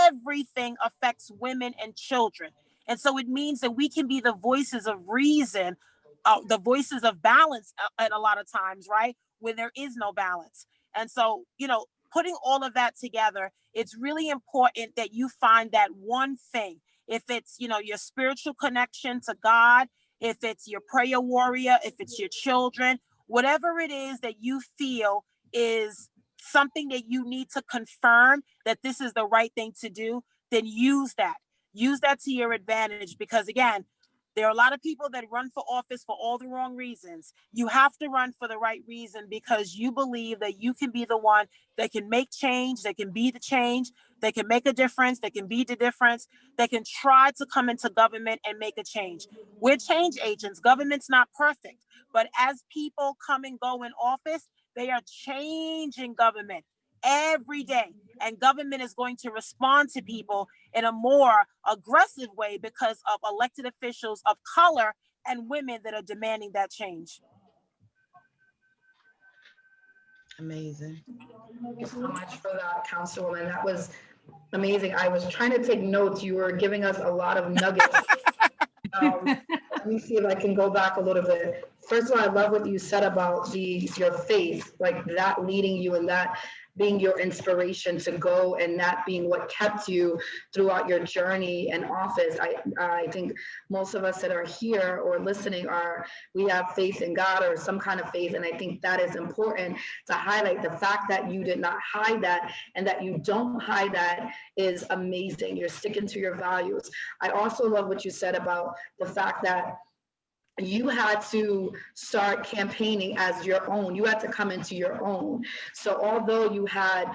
everything affects women and children. And so it means that we can be the voices of reason, the voices of balance at a lot of times, right? When there is no balance. And so, putting all of that together, it's really important that you find that one thing. If it's, your spiritual connection to God, if it's your prayer warrior, if it's your children, whatever it is that you feel is something that you need to confirm that this is the right thing to do, then use that. Use that to your advantage, because again, there are a lot of people that run for office for all the wrong reasons. You have to run for the right reason, because you believe that you can be the one that can make change, that can be the change. They can make a difference. They can be the difference. They can try to come into government and make a change. We're change agents. Government's not perfect, but as people come and go in office, they are changing government every day. And government is going to respond to people in a more aggressive way because of elected officials of color and women that are demanding that change. Amazing. Thank you so much for that, Councilwoman. That was amazing. I was trying to take notes. You were giving us a lot of nuggets. Let me see if I can go back a little bit. First of all, I love what you said about your faith, like that leading you and that being your inspiration to go, and that being what kept you throughout your journey in office. I think most of us that are here or listening we have faith in God or some kind of faith. And I think that is important to highlight. The fact that you did not hide that and that you don't hide that is amazing. You're sticking to your values. I also love what you said about the fact that you had to start campaigning as your own. You had to come into your own. So although you had,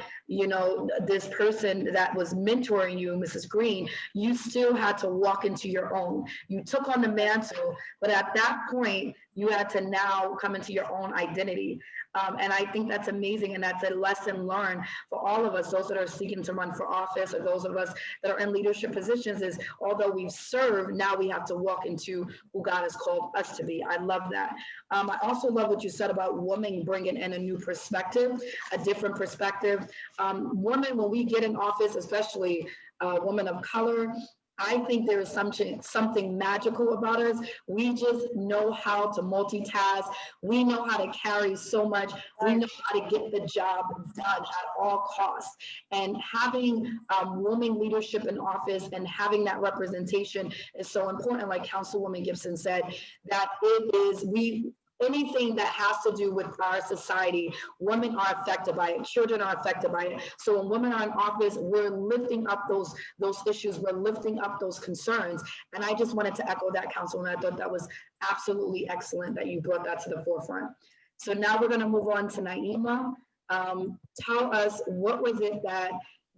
this person that was mentoring you, Mrs. Green, you still had to walk into your own. You took on the mantle, but at that point, you had to now come into your own identity. And I think that's amazing. And that's a lesson learned for all of us, those that are seeking to run for office or those of us that are in leadership positions, is although we've served, now we have to walk into who God has called us to be. I love that. I also love what you said about women bringing in a new perspective, a different perspective. Women, when we get in office, especially women of color, I think there is something magical about us. We just know how to multitask. We know how to carry so much. We know how to get the job done at all costs. And having women leadership in office and having that representation is so important. Like Councilwoman Gibson said, that anything that has to do with our society, women are affected by it, children are affected by it. So when women are in office, we're lifting up those issues, we're lifting up those concerns. And I just wanted to echo that, Councilwoman. I thought that was absolutely excellent that you brought that to the forefront. So now we're gonna move on to Nayma. Tell us, what was it that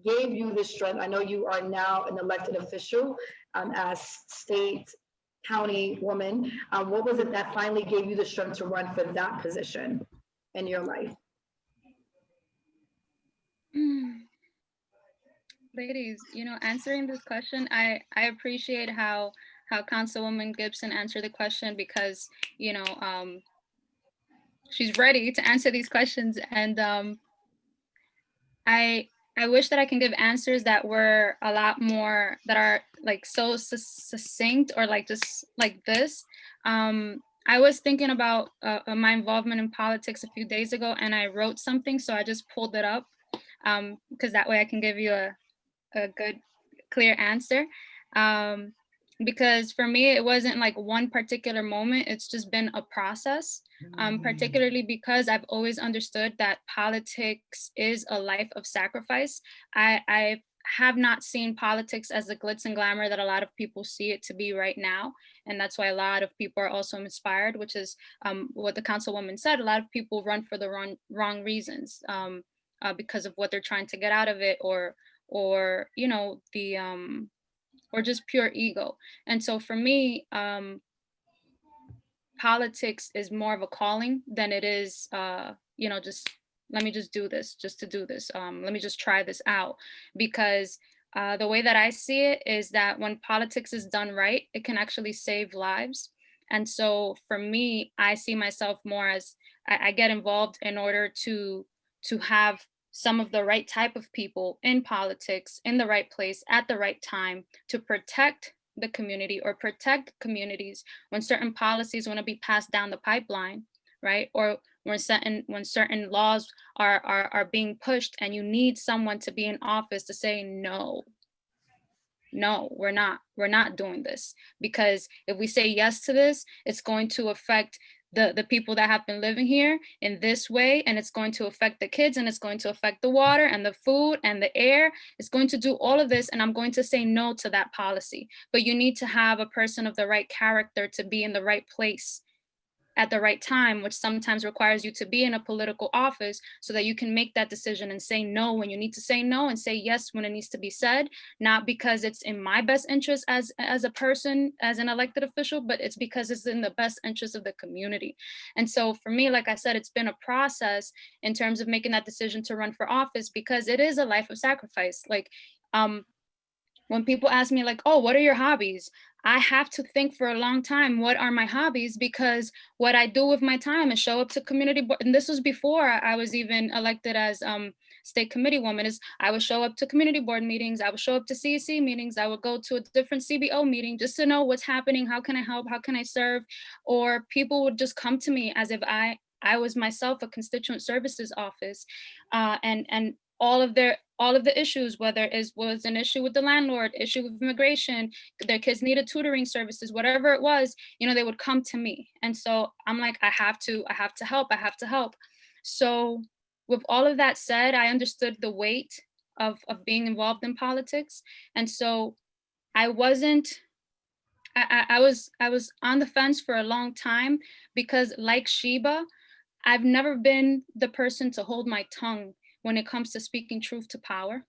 gave you the strength? I know you are now an elected official as state county woman. What was it that finally gave you the strength to run for that position in your life? Ladies, answering this question, I appreciate how Councilwoman Gibson answered the question, because she's ready to answer these questions, and I wish that I can give answers that were a lot more, that are like so succinct, or like just like this. I was thinking about my involvement in politics a few days ago, and I wrote something, so I just pulled it up because that way I can give you a good, clear answer. Because for me, it wasn't like one particular moment, it's just been a process. Particularly because I've always understood that politics is a life of sacrifice. I have not seen politics as the glitz and glamour that a lot of people see it to be right now. And that's why a lot of people are also inspired, which is what the Councilwoman said. A lot of people run for the wrong reasons because of what they're trying to get out of it, or or just pure ego. And so for me, politics is more of a calling than it is, just let me just do this, just to do this. Let me just try this out. Because the way that I see it is that when politics is done right, it can actually save lives. And so for me, I see myself more as I get involved in order to have some of the right type of people in politics, in the right place, at the right time, to protect the community or protect communities when certain policies want to be passed down the pipeline, right? Or when certain laws are being pushed, and you need someone to be in office to say, no, we're not doing this. Because if we say yes to this, it's going to affect the people that have been living here in this way, and it's going to affect the kids, and it's going to affect the water and the food and the air. It's going to do all of this, and I'm going to say no to that policy. But you need to have a person of the right character to be in the right place at the right time, which sometimes requires you to be in a political office so that you can make that decision and say no when you need to say no and say yes when it needs to be said, not because it's in my best interest as a person, as an elected official, but it's because it's in the best interest of the community. And so for me, like I said, it's been a process in terms of making that decision to run for office, because it is a life of sacrifice. Like, when people ask me like, oh, what are your hobbies? I have to think for a long time, what are my hobbies? Because what I do with my time is show up to community board. And this was before I was even elected as state committee woman, is I would show up to community board meetings. I would show up to CEC meetings. I would go to a different CBO meeting just to know what's happening. How can I help? How can I serve? Or people would just come to me as if I was myself a constituent services office, and all of the issues, whether it was an issue with the landlord, issue with immigration, their kids needed tutoring services, whatever it was, you know, they would come to me. And so I'm like, I have to help. So with all of that said, I understood the weight of being involved in politics. And so I was on the fence for a long time, because like Sheba, I've never been the person to hold my tongue when it comes to speaking truth to power.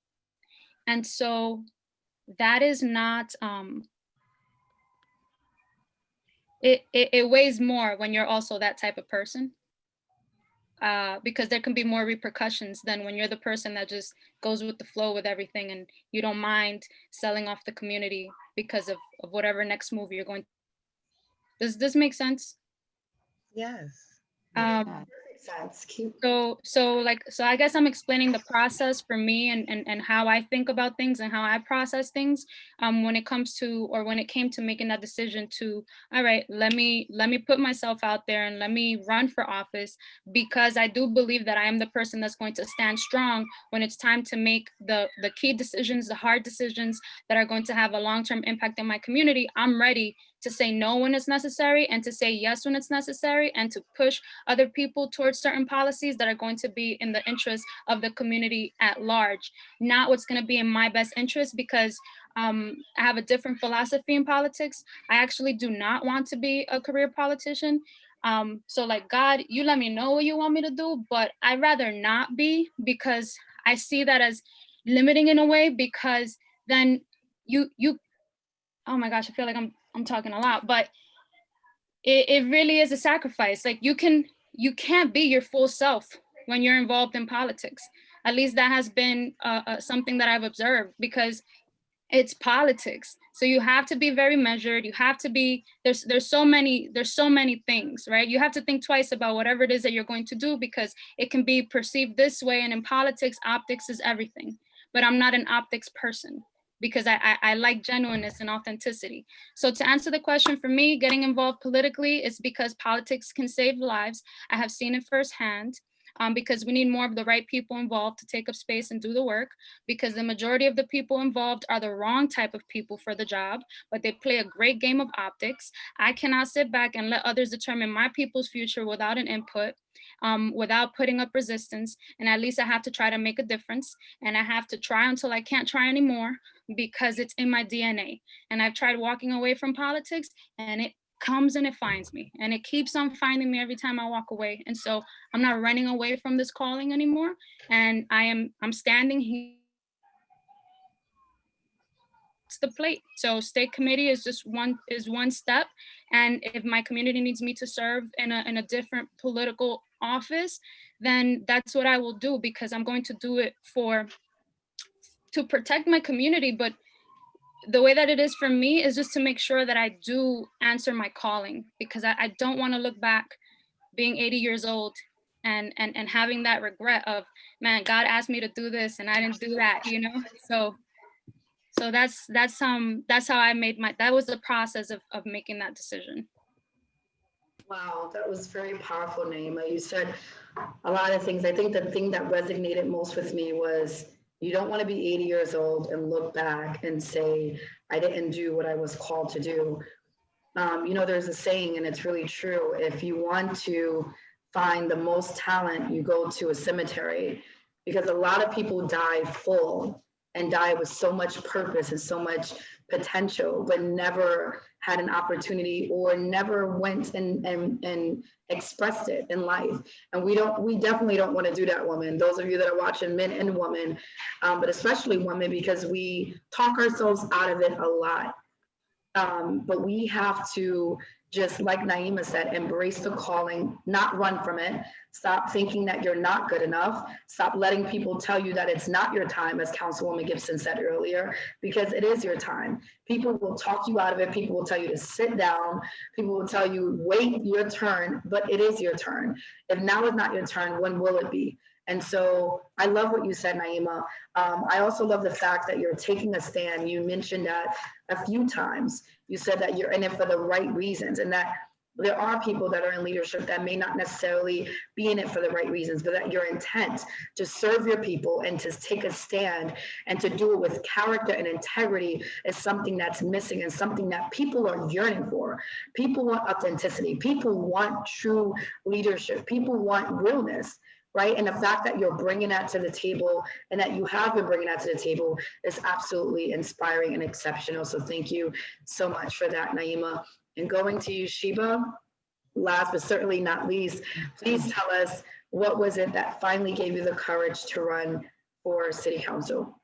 And so that is not, it weighs more when you're also that type of person, because there can be more repercussions than when you're the person that just goes with the flow with everything and you don't mind selling off the community because of whatever next move you're going to. Does this make sense? Yes. Sense. So I guess I'm explaining the process for me and how I think about things and how I process things when it comes to, or when it came to making that decision to, all right, let me put myself out there and let me run for office, because I do believe that I am the person that's going to stand strong when it's time to make the key decisions, the hard decisions that are going to have a long-term impact in my community. I'm ready to say no when it's necessary and to say yes when it's necessary, and to push other people towards certain policies that are going to be in the interest of the community at large, not what's going to be in my best interest, because I have a different philosophy in politics. I actually do not want to be a career politician. So like, God, you let me know what you want me to do, but I'd rather not be, because I see that as limiting in a way, because then you, oh my gosh, I feel like I'm talking a lot, but it really is a sacrifice. Like you can't be your full self when you're involved in politics. At least that has been something that I've observed, because it's politics. So you have to be very measured. You have to be, there's so many things, right? You have to think twice about whatever it is that you're going to do, because it can be perceived this way. And in politics, optics is everything. But I'm not an optics person, because I like genuineness and authenticity. So to answer the question, for me, getting involved politically is because politics can save lives. I have seen it firsthand, because we need more of the right people involved to take up space and do the work, because the majority of the people involved are the wrong type of people for the job, but they play a great game of optics. I cannot sit back and let others determine my people's future without an input, without putting up resistance. And at least I have to try to make a difference. And I have to try until I can't try anymore, because it's in my DNA. And I've tried walking away from politics, and it comes and it finds me, and it keeps on finding me every time I walk away. And so I'm not running away from this calling anymore. And I'm standing here. It's the plate. So state committee is just one step. And if my community needs me to serve in a different political office, then that's what I will do, because I'm going to do it to protect my community. But the way that it is for me is just to make sure that I do answer my calling, because I don't want to look back being 80 years old and having that regret of, man, God asked me to do this and I didn't do that, you know? So that's how I made that was the process of making that decision. Wow, that was very powerful, Nayma. You said a lot of things. I think the thing that resonated most with me was, you don't want to be 80 years old and look back and say, I didn't do what I was called to do. You know, there's a saying, and it's really true. If you want to find the most talent, you go to a cemetery, because a lot of people die full and die with so much purpose and so much potential, but never had an opportunity or never went and expressed it in life. And we definitely don't want to do that, women. Those of you that are watching, men and women, but especially women, because we talk ourselves out of it a lot. But we have to, just like Nayma said, embrace the calling, not run from it. Stop thinking that you're not good enough. Stop letting people tell you that it's not your time, as Councilwoman Gibson said earlier, because it is your time. People will talk you out of it. People will tell you to sit down. People will tell you, wait your turn, but it is your turn. If now is not your turn, when will it be? And so I love what you said, Nayma. I also love the fact that you're taking a stand. You mentioned that a few times. You said that you're in it for the right reasons, and that there are people that are in leadership that may not necessarily be in it for the right reasons, but that your intent to serve your people and to take a stand and to do it with character and integrity is something that's missing and something that people are yearning for. People want authenticity. People want true leadership. People want realness. Right. And the fact that you're bringing that to the table and that you have been bringing that to the table is absolutely inspiring and exceptional. So thank you so much for that, Nayma. And going to you, Sheba, last but certainly not least, please tell us, what was it that finally gave you the courage to run for City Council?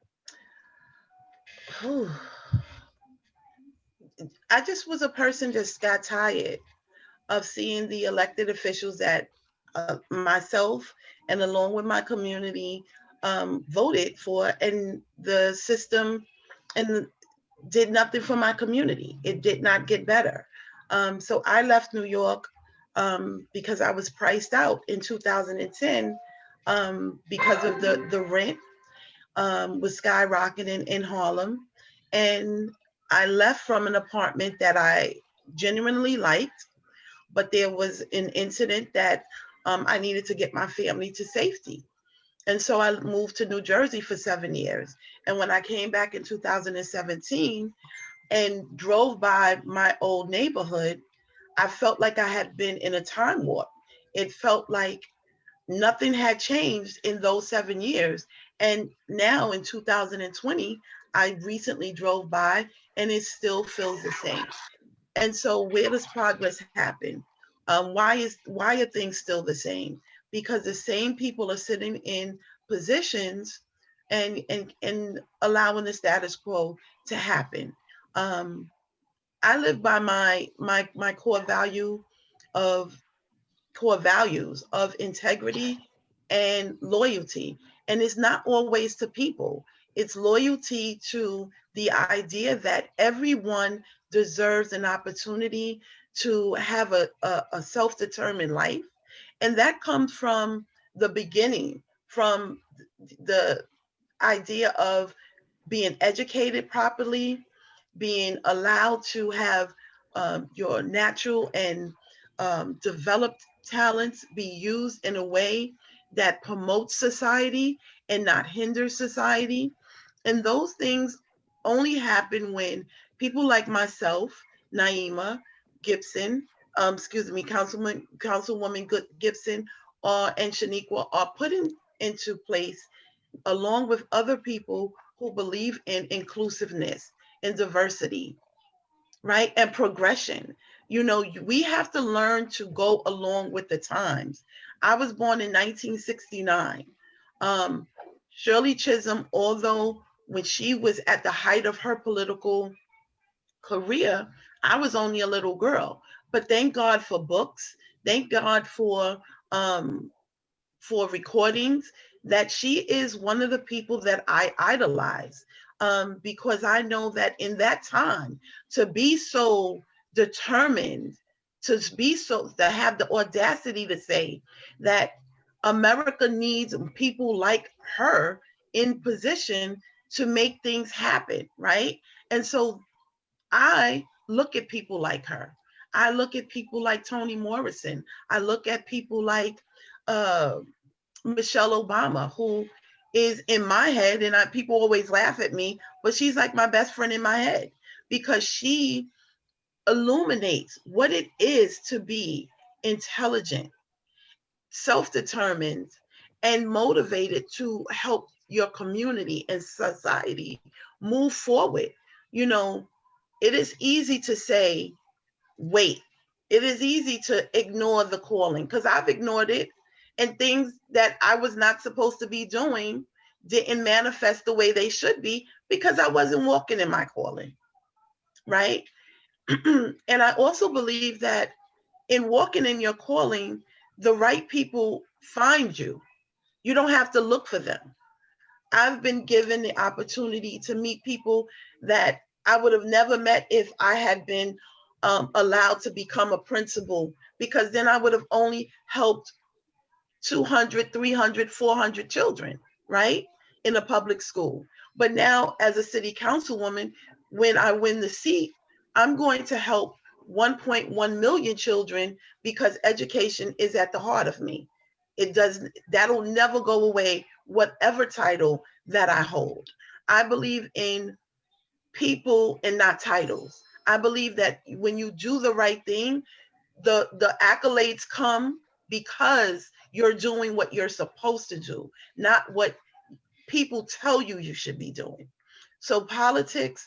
I just was a person just got tired of seeing the elected officials that myself and along with my community voted for, and the system and did nothing for my community. It did not get better. So I left New York because I was priced out in 2010 because of the rent was skyrocketing in Harlem. And I left from an apartment that I genuinely liked, but there was an incident that I needed to get my family to safety. And so I moved to New Jersey for 7 years. And when I came back in 2017 and drove by my old neighborhood, I felt like I had been in a time warp. It felt like nothing had changed in those 7 years. And now in 2020, I recently drove by and it still feels the same. And so where does progress happen? Why are things still the same? Because the same people are sitting in positions and allowing the status quo to happen. I live by my core values of integrity and loyalty. And it's not always to people. It's loyalty to the idea that everyone deserves an opportunity to have a self-determined life. And that comes from the beginning, from the idea of being educated properly, being allowed to have your natural and developed talents be used in a way that promotes society and not hinders society. And those things only happen when people like myself, Nayma, Gibson, Councilwoman Gibson, and Shanequa are put into place along with other people who believe in inclusiveness and diversity, right? And progression. You know, we have to learn to go along with the times. I was born in 1969. Shirley Chisholm, although when she was at the height of her political career, I was only a little girl. But thank God for books. Thank God for recordings, that she is one of the people that I idolize, because I know that in that time, to be so determined, to have the audacity to say that America needs people like her in position to make things happen, right? And so I look at people like her. I look at people like Toni Morrison. I look at people like Michelle Obama, who is in my head, and people always laugh at me, but she's like my best friend in my head, because she illuminates what it is to be intelligent, self-determined, and motivated to help your community and society move forward. you know, it is easy to say, wait. It is easy to ignore the calling, because I've ignored it, and things that I was not supposed to be doing didn't manifest the way they should be because I wasn't walking in my calling, right? And I also believe that in walking in your calling, the right people find you. You don't have to look for them. I've been given the opportunity to meet people that I would have never met if I had been allowed to become a principal, because then I would have only helped 200, 300, 400 children, right? In a public school. But now, as a city councilwoman, when I win the seat, I'm going to help 1.1 million children, because education is at the heart of me. That'll never go away, whatever title that I hold. I believe in people and not titles. I believe that when you do the right thing, the accolades come because you're doing what you're supposed to do, not what people tell you you should be doing. So politics,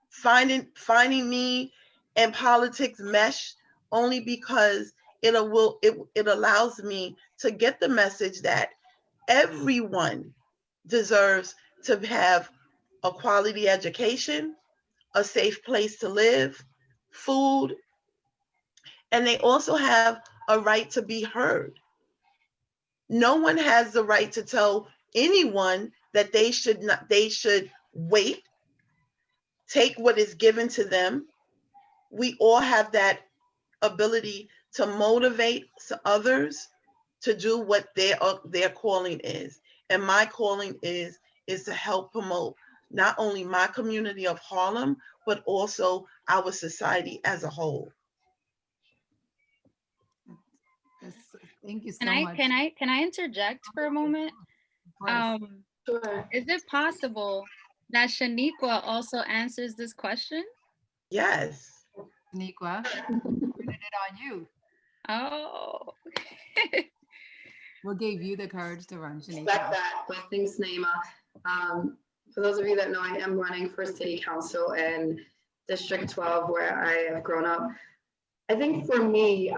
finding me and politics mesh only because it allows me to get the message that everyone deserves to have a quality education, a safe place to live, food, and they also have a right to be heard. No one has the right to tell anyone that they should wait, take what is given to them. We all have that ability to motivate others to do what their calling is. And my calling is to help promote not only my community of Harlem, but also our society as a whole. Thank you so much. Can I interject for a moment? Sure. Is it possible that Shanequa also answers this question? Yes. Shanequa, put it on you. Oh. What gave you the courage to run, Shanequa? Respect that. Well, thanks, Nayma. For those of you that know, I am running for city council in District 12, where I have grown up. I think for me,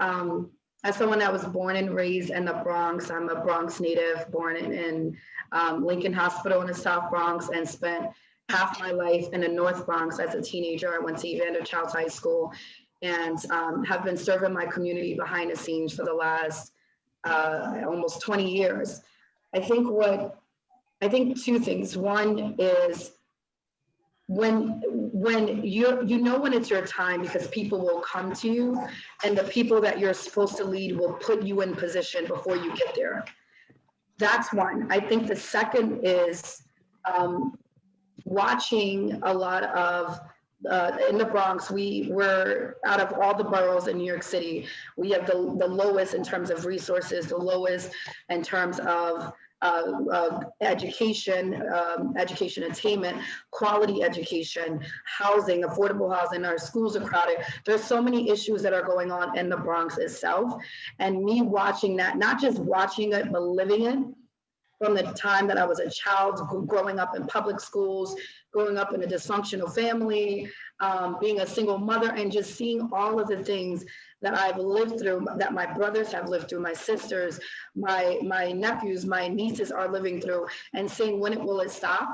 as someone that was born and raised in the Bronx, I'm a Bronx native, born in Lincoln Hospital in the South Bronx, and spent half my life in the North Bronx as a teenager. I went to Evander Childs High School, and have been serving my community behind the scenes for the last almost 20 years. I think two things. One is when you know when it's your time, because people will come to you, and the people that you're supposed to lead will put you in position before you get there. That's one. I think the second is watching a lot of in the Bronx. We're out of all the boroughs in New York City, we have the lowest in terms of resources, the lowest in terms of education attainment, quality education, housing, affordable housing. Our schools are crowded. There's so many issues that are going on in the Bronx itself. And me watching that, not just watching it, but living it from the time that I was a child, growing up in public schools, growing up in a dysfunctional family, being a single mother, and just seeing all of the things that I've lived through, that my brothers have lived through, my sisters, my nephews, my nieces are living through, and seeing when will it stop?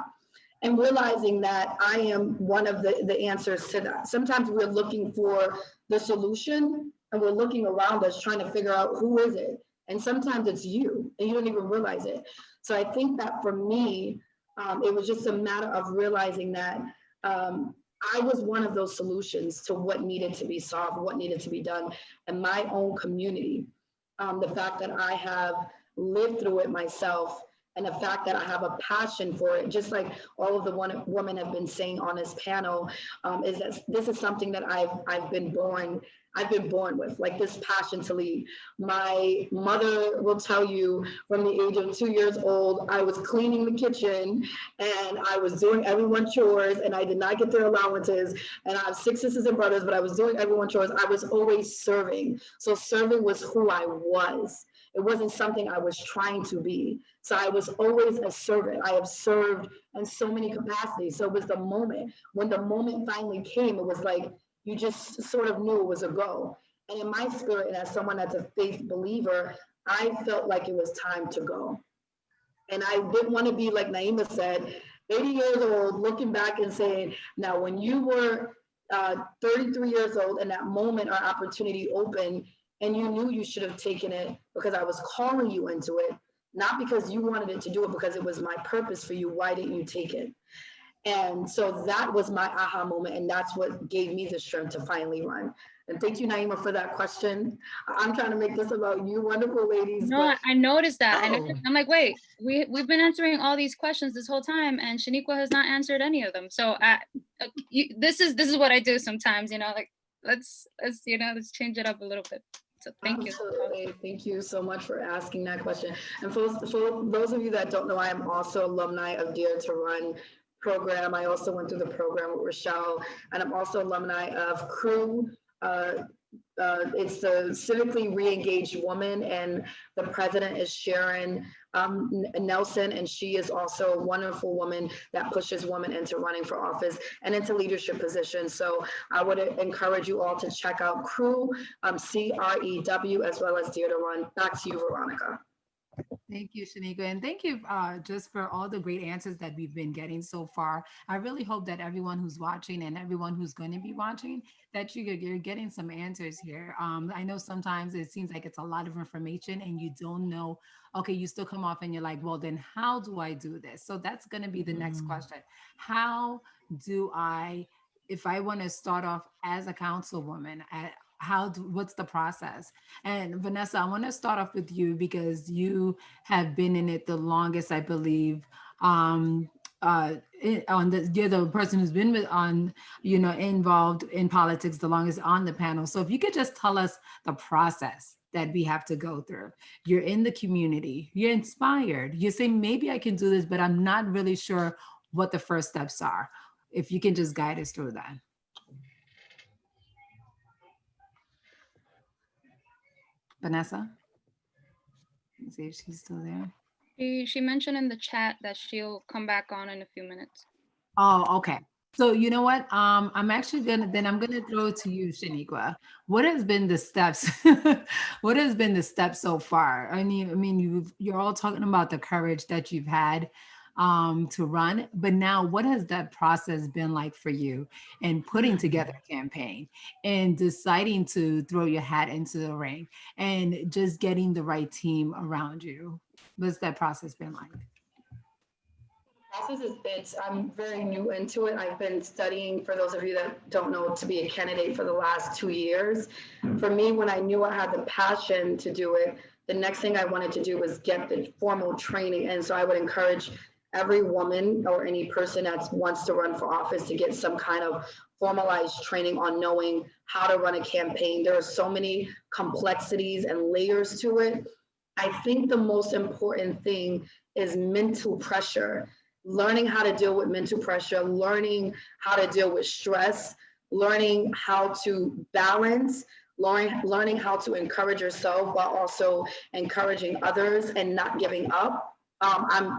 And realizing that I am one of the answers to that. Sometimes we're looking for the solution, and we're looking around us trying to figure out who is it. And sometimes it's you, and you don't even realize it. So I think that for me, it was just a matter of realizing that I was one of those solutions to what needed to be solved, what needed to be done in my own community. The fact that I have lived through it myself, and the fact that I have a passion for it, just like all of the women have been saying on this panel, is that this is something that I've been born with, like this passion to lead. My mother will tell you from the age of 2 years old, I was cleaning the kitchen and I was doing everyone's chores, and I did not get their allowances. And I have 6 sisters and brothers, but I was doing everyone's chores. I was always serving. So serving was who I was. It wasn't something I was trying to be. So I was always a servant. I have served in so many capacities. So it was the moment. When the moment finally came, it was like, you just sort of knew it was a go. And in my spirit, and as someone that's a faith believer, I felt like it was time to go. And I didn't want to be, like Nayma said, 80 years old, looking back and saying, now when you were 33 years old and that moment or opportunity opened and you knew you should have taken it because I was calling you into it, not because you wanted it to do it, because it was my purpose for you, why didn't you take it? And so that was my aha moment, and that's what gave me the strength to finally run. And thank you, Nayma, for that question. I'm trying to make this about you wonderful ladies. No, but I noticed that. Oh. I'm like, wait, we've been answering all these questions this whole time, and Shanequa has not answered any of them. So this is what I do sometimes, you know, like let's change it up a little bit. So thank you. Absolutely. Thank you so much for asking that question. And for those of you that don't know, I am also alumni of Dare to Run program. I also went through the program with Rochelle, and I'm also alumni of Crew. It's the Civically Re-Engaged Woman, and the president is Sharon Nelson, and she is also a wonderful woman that pushes women into running for office and into leadership positions. So I would encourage you all to check out Crew, CREW, as well as Dare to Run. Back to you, Veronica. Thank you, Shanequa, and thank you just for all the great answers that we've been getting so far. I really hope that everyone who's watching and everyone who's going to be watching, that you're getting some answers here. I know sometimes it seems like it's a lot of information and you don't know, okay, you still come off and you're like, well, then how do I do this? So that's going to be the next question. How do I, if I want to start off as a councilwoman, what's the process? And Vanessa, I want to start off with you because you have been in it the longest, I believe. You're the person who's been involved in politics the longest on the panel. So if you could just tell us the process that we have to go through. You're in the community, you're inspired, you say, maybe I can do this, but I'm not really sure what the first steps are. If you can just guide us through that. Vanessa? Let's see if she's still there. She mentioned in the chat that she'll come back on in a few minutes. Oh, okay. So you know what? I'm actually gonna throw it to you, Shanequa. What has been the steps? What has been the steps so far? I mean, you're all talking about the courage that you've had to run, but now what has that process been like for you in putting together a campaign and deciding to throw your hat into the ring and just getting the right team around you? What's that process been like? Process I'm very new into it. I've been studying, for those of you that don't know, to be a candidate for the last 2 years. For me, when I knew I had the passion to do it, the next thing I wanted to do was get the formal training. And so I would encourage every woman or any person that wants to run for office to get some kind of formalized training on knowing how to run a campaign. There are so many complexities and layers to it. I think the most important thing is mental pressure. Learning how to deal with mental pressure, learning how to deal with stress, learning how to balance, learning how to encourage yourself while also encouraging others and not giving up.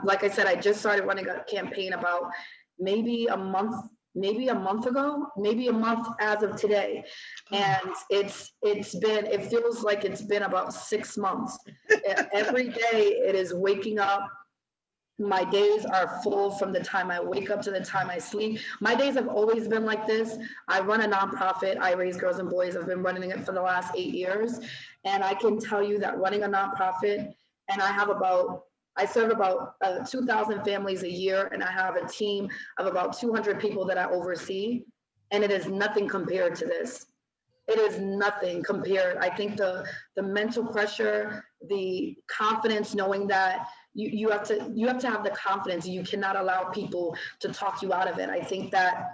Like I said, I just started running a campaign about maybe a month ago, maybe a month as of today. And it feels like it's been about 6 months. Every day it is waking up. My days are full from the time I wake up to the time I sleep. My days have always been like this. I run a nonprofit. I raise girls and boys. I've been running it for the last 8 years. And I can tell you that running a nonprofit, and I serve about 2,000 families a year, and I have a team of about 200 people that I oversee. And it is nothing compared to this. It is nothing compared. I think the mental pressure, the confidence, knowing that you have to have the confidence. You cannot allow people to talk you out of it. I think that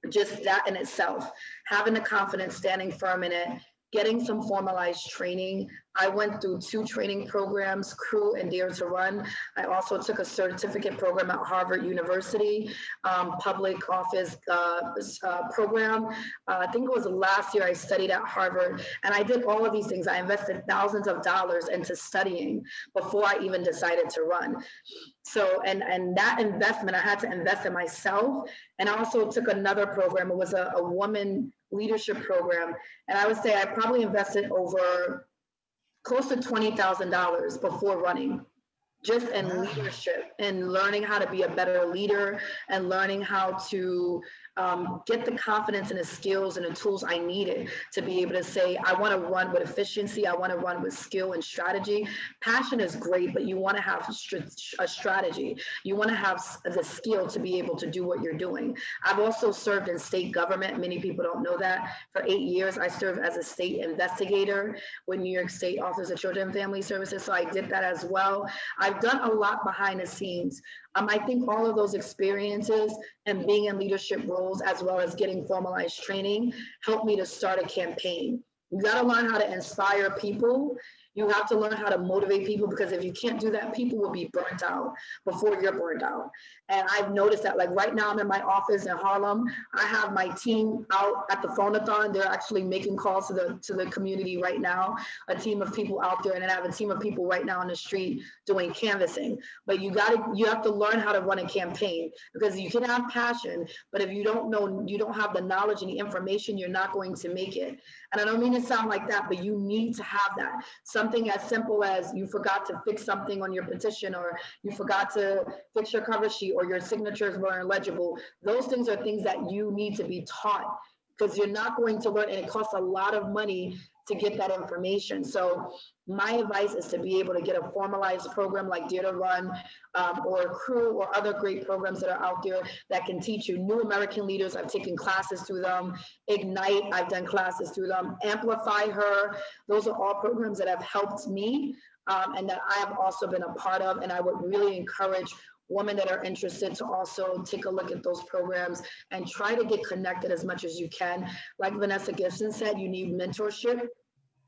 just that in itself, having the confidence, standing firm in it, getting some formalized training. I went through 2 training programs, Crew and Dare to Run. I also took a certificate program at Harvard University, public office program. I think it was last year I studied at Harvard, and I did all of these things. I invested thousands of dollars into studying before I even decided to run. So, and that investment, I had to invest in myself. And I also took another program. It was a woman leadership program. And I would say I probably invested over close to $20,000 before running, just in leadership and learning how to be a better leader and learning how to get the confidence and the skills and the tools I needed to be able to say, I want to run with efficiency. I want to run with skill and strategy. Passion is great, but you want to have a strategy. You want to have the skill to be able to do what you're doing. I've also served in state government. Many people don't know that. For 8 years, I served as a state investigator with New York State Office of Children and Family Services. So I did that as well. I've done a lot behind the scenes. I think all of those experiences and being in leadership roles, as well as getting formalized training, helped me to start a campaign. You got to learn how to inspire people. You have to learn how to motivate people, because if you can't do that, people will be burnt out before you're burnt out. And I've noticed that, like right now I'm in my office in Harlem. I have my team out at the phone-a-thon. They're actually making calls to the community right now, a team of people out there, and then I have a team of people right now on the street doing canvassing. But you have to learn how to run a campaign, because you can have passion, but if you don't know, you don't have the knowledge and the information, you're not going to make it. And I don't mean to sound like that, but you need to have that. Something as simple as you forgot to fix something on your petition, or you forgot to fix your cover sheet, or your signatures were illegible. Those things are things that you need to be taught, because you're not going to learn, and it costs a lot of money to get that information. So my advice is to be able to get a formalized program like Dare to Run, or Crew, or other great programs that are out there that can teach you. New American Leaders, I've taken classes through them. Ignite, I've done classes through them. Amplify Her, those are all programs that have helped me, and that I have also been a part of. And I would really encourage women that are interested to also take a look at those programs and try to get connected as much as you can. Like Vanessa Gibson said, you need mentorship.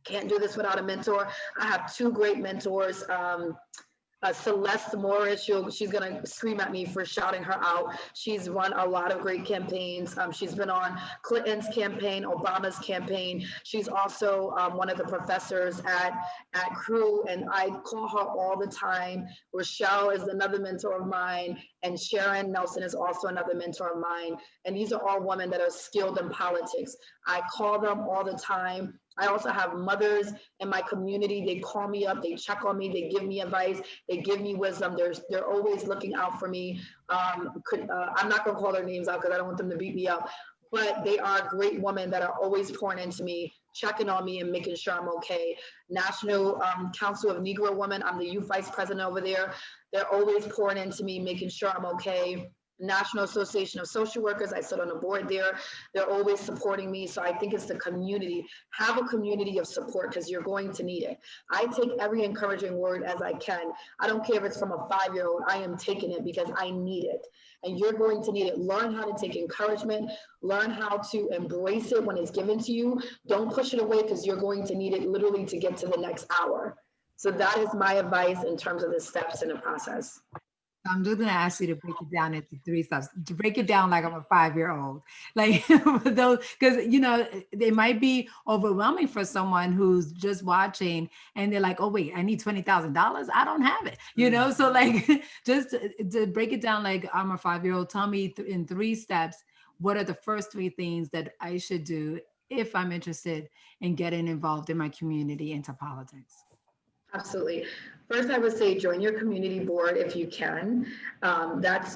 Can't do this without a mentor. I have 2 great mentors. Celeste Morris, she's gonna scream at me for shouting her out. She's run a lot of great campaigns. She's been on Clinton's campaign, Obama's campaign. She's also one of the professors at Crew, and I call her all the time. Rochelle is another mentor of mine, and Sharon Nelson is also another mentor of mine. And these are all women that are skilled in politics. I call them all the time. I also have mothers in my community. They call me up, they check on me, they give me advice, they give me wisdom. They're always looking out for me. I'm not gonna call their names out because I don't want them to beat me up, but they are great women that are always pouring into me, checking on me and making sure I'm okay. National Council of Negro Women, I'm the youth vice president over there. They're always pouring into me, making sure I'm okay. National Association of Social Workers, I sit on the board there. They're always supporting me. So I think it's the community. Have a community of support, because you're going to need it. I take every encouraging word as I can. I don't care if it's from a 5-year-old, I am taking it because I need it. And you're going to need it. Learn how to take encouragement. Learn how to embrace it when it's given to you. Don't push it away, because you're going to need it literally to get to the next hour. So that is my advice in terms of the steps in the process. I'm just going to ask you to break it down into 3 steps, to break it down like I'm a 5-year-old, like those, because, you know, they might be overwhelming for someone who's just watching and they're like, oh, wait, I need $20,000. I don't have it, you know? So like, just to break it down, like I'm a 5-year-old, tell me in 3 steps, what are the first 3 things that I should do if I'm interested in getting involved in my community into politics? Absolutely. First, I would say join your community board if you can.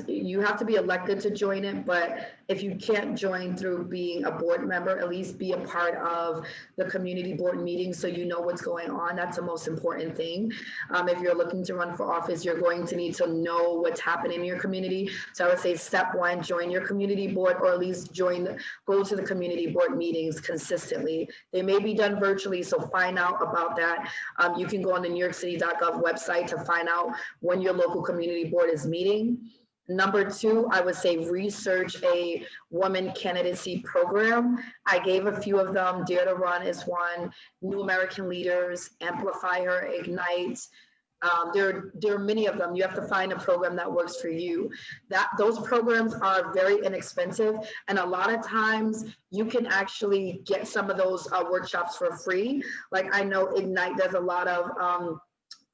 You have to be elected to join it, but if you can't join through being a board member, at least be a part of the community board meetings so you know what's going on. That's the most important thing. If you're looking to run for office, you're going to need to know what's happening in your community. So I would say step 1, join your community board, or at least go to the community board meetings consistently. They may be done virtually, so find out about that. You can go on the NewYorkCity.gov website to find out when your local community board is meeting. Number two, I would say research a woman candidacy program. I gave a few of them. Dare to Run is one. New American Leaders, Amplify Her, Ignite. There are many of them. You have to find a program that works for you. Those programs are very inexpensive, and a lot of times you can actually get some of those workshops for free. Like I know Ignite does a lot of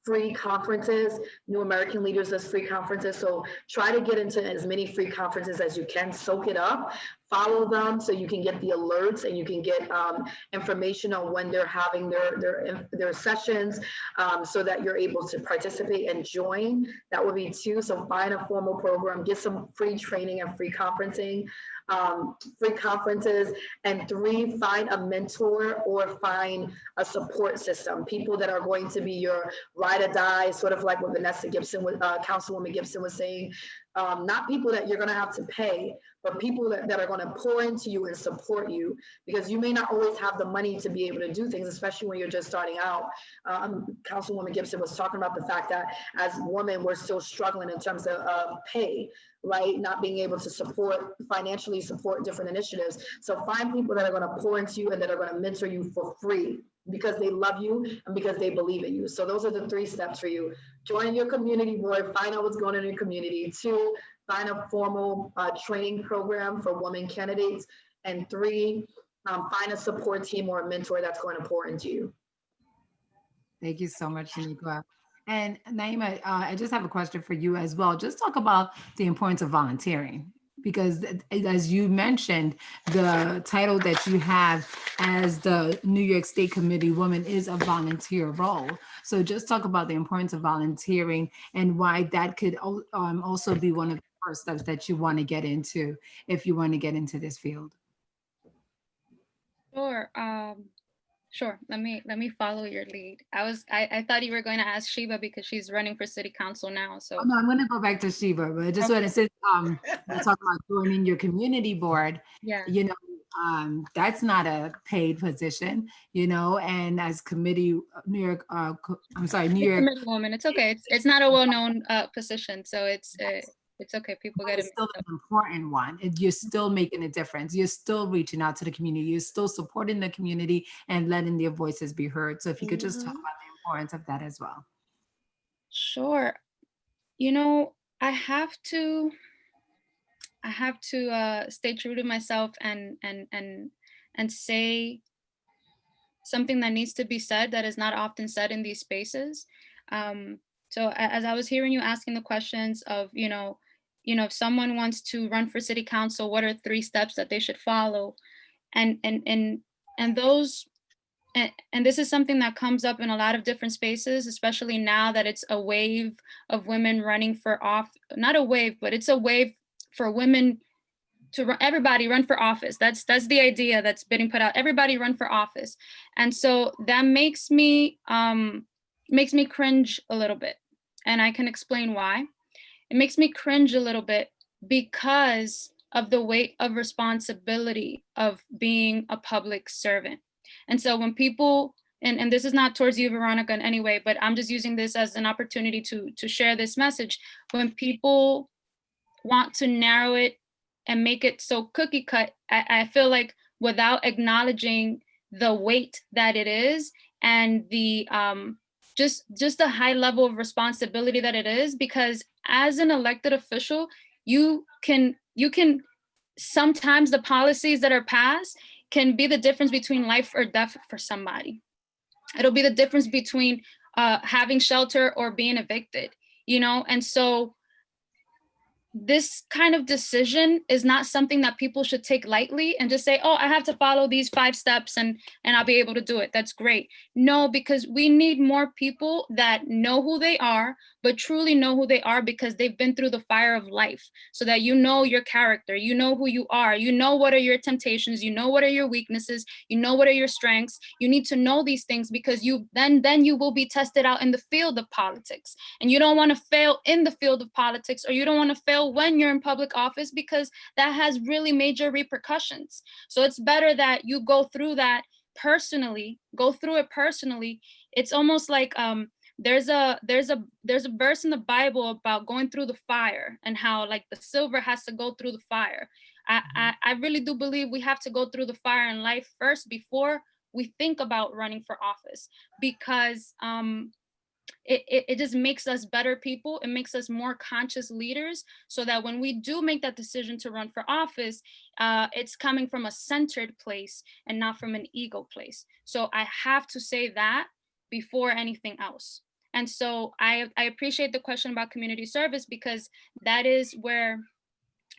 free conferences. New American Leaders does free conferences. So try to get into as many free conferences as you can, soak it up, follow them so you can get the alerts and you can get information on when they're having their sessions, so that you're able to participate and join. That would be two. So find a formal program, get some free training and free conferencing. Free conferences. And three, find a mentor or find a support system, people that are going to be your ride or die, sort of like what Vanessa Gibson, Councilwoman Gibson was saying. Not people that you're going to have to pay, but people that are going to pour into you and support you, because you may not always have the money to be able to do things, especially when you're just starting out. Councilwoman Gibson was talking about the fact that as women, we're still struggling in terms of pay, right? Not being able to financially support different initiatives. So find people that are going to pour into you and that are going to mentor you for free, because they love you and because they believe in you. So those are the 3 steps for you. Join your community board, find out what's going on in your community. 2, find a formal training program for women candidates. And 3, find a support team or a mentor that's going to pour into you. Thank you so much, Shanequa. And Nayma, I just have a question for you as well. Just talk about the importance of volunteering, because as you mentioned, the title that you have as the New York State Committee woman is a volunteer role. So just talk about the importance of volunteering and why that could also be one of the first steps that you want to get into if you want to get into this field. Sure. Sure. Let me follow your lead. I thought you were going to ask Sheba because she's running for city council now. So no, I'm going to go back to Sheba, but I just want to say, we're talking about joining your community board. Yeah. You know, that's not a paid position, you know, and as committee, New York Committee woman. It's okay. It's not a well-known position, so it's okay. People get it. It's still an important one. You're still making a difference. You're still reaching out to the community. You're still supporting the community and letting their voices be heard. So if you could just talk about the importance of that as well. Sure. You know, I have to stay true to myself and say something that needs to be said that is not often said in these spaces. So as I was hearing you asking the questions of, you know, if someone wants to run for city council, what are 3 steps that they should follow? And this is something that comes up in a lot of different spaces, especially now that it's a wave of women running for not a wave, but it's a wave for women to everybody run for office. That's the idea that's being put out. Everybody run for office. And so that makes me cringe a little bit. And I can explain why. It makes me cringe a little bit because of the weight of responsibility of being a public servant. And so when people, and this is not towards you, Veronica, in any way, but I'm just using this as an opportunity to share this message. When people want to narrow it and make it so cookie cut, I feel like without acknowledging the weight that it is and the just the high level of responsibility that it is, because as an elected official, you can sometimes the policies that are passed can be the difference between life or death for somebody. It'll be the difference between having shelter or being evicted, you know? And so this kind of decision is not something that people should take lightly and just say, oh, I have to follow these 5 steps and I'll be able to do it. That's great. No, because we need more people that know who they are, but truly know who they are because they've been through the fire of life, so that you know your character, you know who you are, you know what are your temptations, you know what are your weaknesses, you know what are your strengths. You need to know these things because then you will be tested out in the field of politics. And you don't want to fail in the field of politics, or you don't want to fail when you're in public office, because that has really major repercussions. So it's better that you go through it personally. It's almost like there's a verse in the Bible about going through the fire and how like the silver has to go through the fire. I really do believe we have to go through the fire in life first before we think about running for office, because it just makes us better people. It makes us more conscious leaders, so that when we do make that decision to run for office, it's coming from a centered place and not from an ego place. So I have to say that before anything else. And so I appreciate the question about community service, because that is where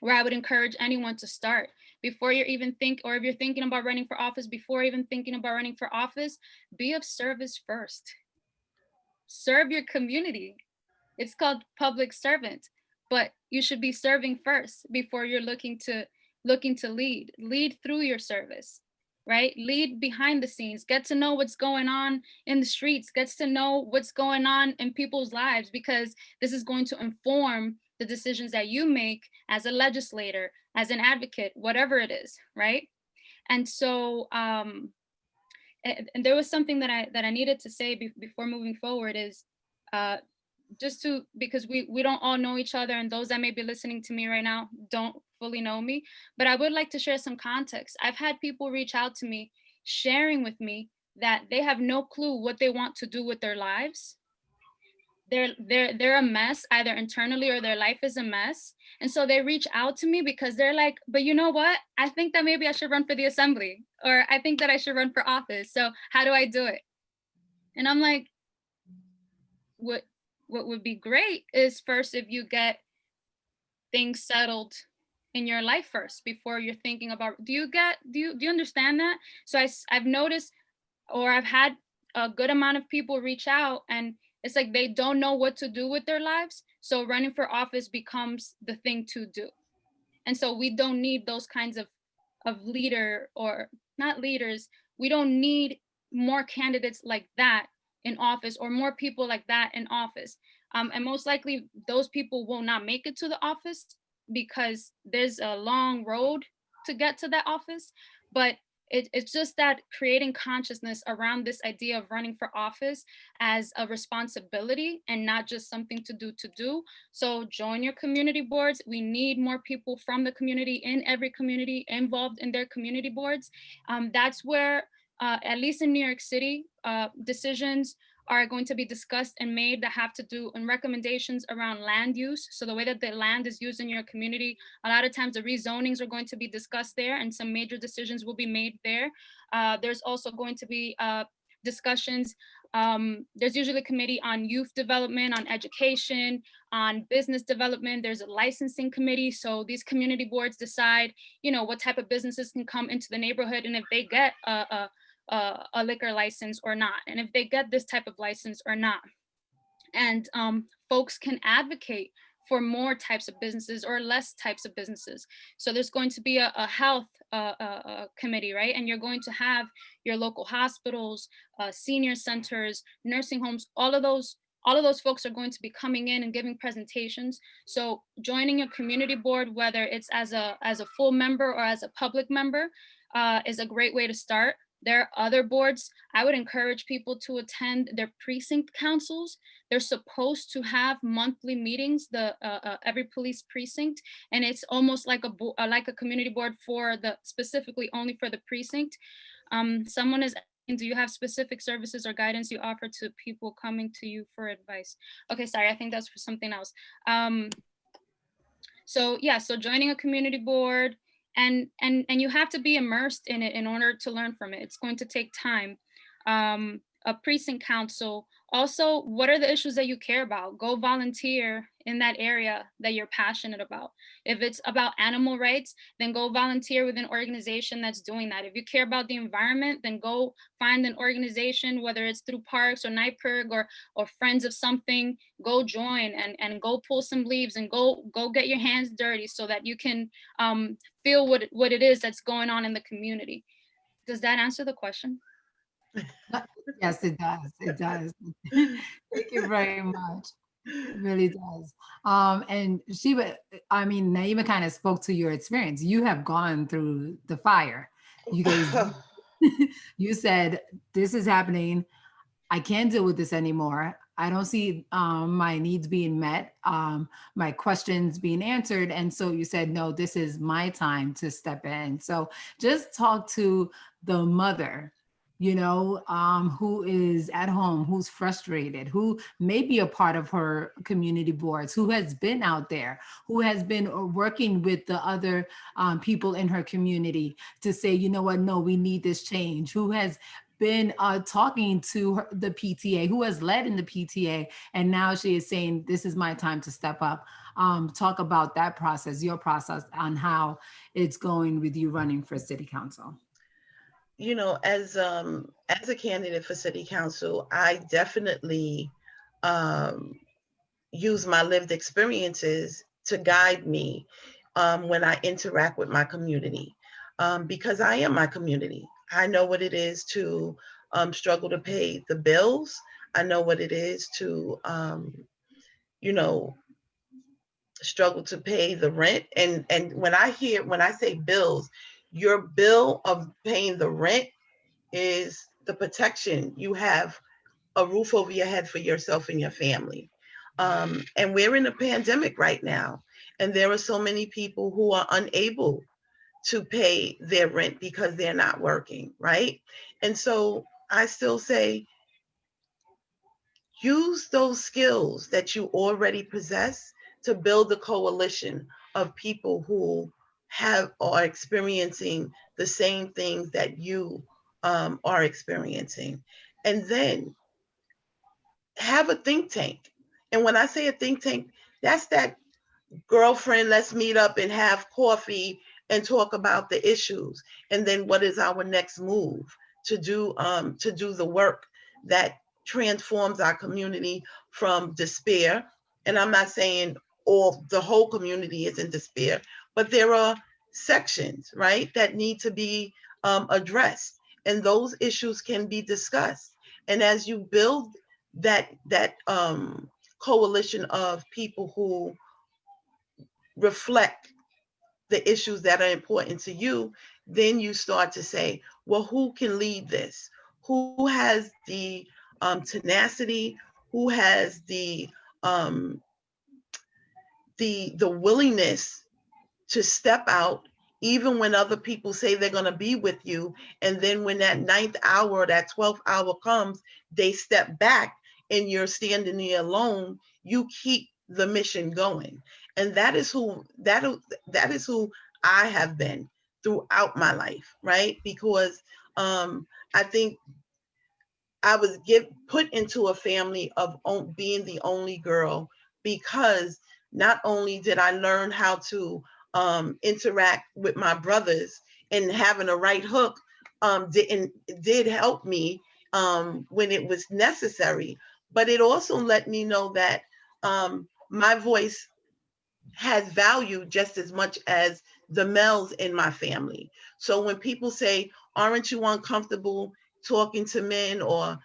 I would encourage anyone to start. Before you're even or if you're thinking about running for office, before even thinking about running for office, be of service first. Serve your community. It's called public servant, but you should be serving first before you're looking to lead through your service, right? Lead behind the scenes, get to know what's going on in the streets, gets to know what's going on in people's lives, because this is going to inform the decisions that you make as a legislator, as an advocate, whatever it is, right? And so and there was something that I needed to say before moving forward, is because we don't all know each other, and those that may be listening to me right now don't fully know me, but I would like to share some context. I've had people reach out to me sharing with me that they have no clue what they want to do with their lives. They're a mess, either internally or their life is a mess. And so they reach out to me because they're like, but you know what? I think that maybe I should run for the assembly, or I think that I should run for office. So how do I do it? And I'm like, what would be great is first, if you get things settled in your life first before you're thinking about, do you understand that? So I've noticed, or I've had a good amount of people reach out, and it's like they don't know what to do with their lives. So running for office becomes the thing to do. And so we don't need those kinds of leader, or not leaders. We don't need more candidates like that in office, or more people like that in office. And most likely those people will not make it to the office, because there's a long road to get to that office. But it's just that creating consciousness around this idea of running for office as a responsibility and not just something to do. So join your community boards. We need more people from the community, in every community, involved in their community boards. That's where, at least in New York City, decisions are going to be discussed and made that have to do and recommendations around land use. So the way that the land is used in your community, a lot of times the rezonings are going to be discussed there, and some major decisions will be made there. There's also going to be discussions. There's usually a committee on youth development, on education, on business development. There's a licensing committee. So these community boards decide, what type of businesses can come into the neighborhood, and if they get a liquor license or not, and if they get this type of license or not. And folks can advocate for more types of businesses or less types of businesses. So there's going to be a health committee, right? And you're going to have your local hospitals, senior centers, nursing homes, all of those folks are going to be coming in and giving presentations. So joining a community board, whether it's as a full member or as a public member, is a great way to start. There are other boards. I would encourage people to attend their precinct councils. They're supposed to have monthly meetings, every police precinct, and it's almost like a community board specifically only for the precinct. Someone is asking, do you have specific services or guidance you offer to people coming to you for advice? Okay, sorry, I think that's for something else. So joining a community board, and you have to be immersed in it in order to learn from it. It's going to take time. A precinct council. Also, what are the issues that you care about? Go volunteer in that area that you're passionate about. If it's about animal rights, then go volunteer with an organization that's doing that. If you care about the environment, then go find an organization, whether it's through parks or NYPIRG or friends of something, go join and go pull some leaves and go get your hands dirty so that you can feel what it is that's going on in the community. Does that answer the question? Yes, it does. It does. Thank you very much. It really does. And Sheba, Nayma kind of spoke to your experience. You have gone through the fire. You guys, you said, this is happening. I can't deal with this anymore. I don't see my needs being met, my questions being answered. And so you said, no, this is my time to step in. So just talk to the mother, who is at home, who's frustrated, who may be a part of her community boards, who has been out there, who has been working with the other people in her community to say, you know what, no, we need this change, who has been talking to the PTA, who has led in the PTA, and now she is saying, this is my time to step up. Talk about that process, your process on how it's going with you running for city council. As a candidate for city council, I definitely use my lived experiences to guide me when I interact with my community, because I am my community. I know what it is to struggle to pay the bills. I know what it is to, struggle to pay the rent. And when I say bills, your bill of paying the rent is the protection. You have a roof over your head for yourself and your family. And we're in a pandemic right now, and there are so many people who are unable to pay their rent because they're not working, right? And so I still say, use those skills that you already possess to build a coalition of people who are experiencing the same things that you are experiencing. And then have a think tank. And when I say a think tank, that's that girlfriend, let's meet up and have coffee and talk about the issues. And then what is our next move to do the work that transforms our community from despair. And I'm not saying the whole community is in despair, but there are sections, right, that need to be addressed. And those issues can be discussed. And as you build that coalition of people who reflect the issues that are important to you, then you start to say, well, who can lead this? Who has the tenacity? Who has the willingness to step out, even when other people say they're going to be with you, and then when that 9th hour, that 12th hour comes, they step back and you're standing there alone. You keep the mission going. And that is who I have been throughout my life, right? Because I think I was put into a family of being the only girl, because not only did I learn how to interact with my brothers, and having a right hook did help me when it was necessary, but it also let me know that my voice has value just as much as the males in my family. So when people say, aren't you uncomfortable talking to men or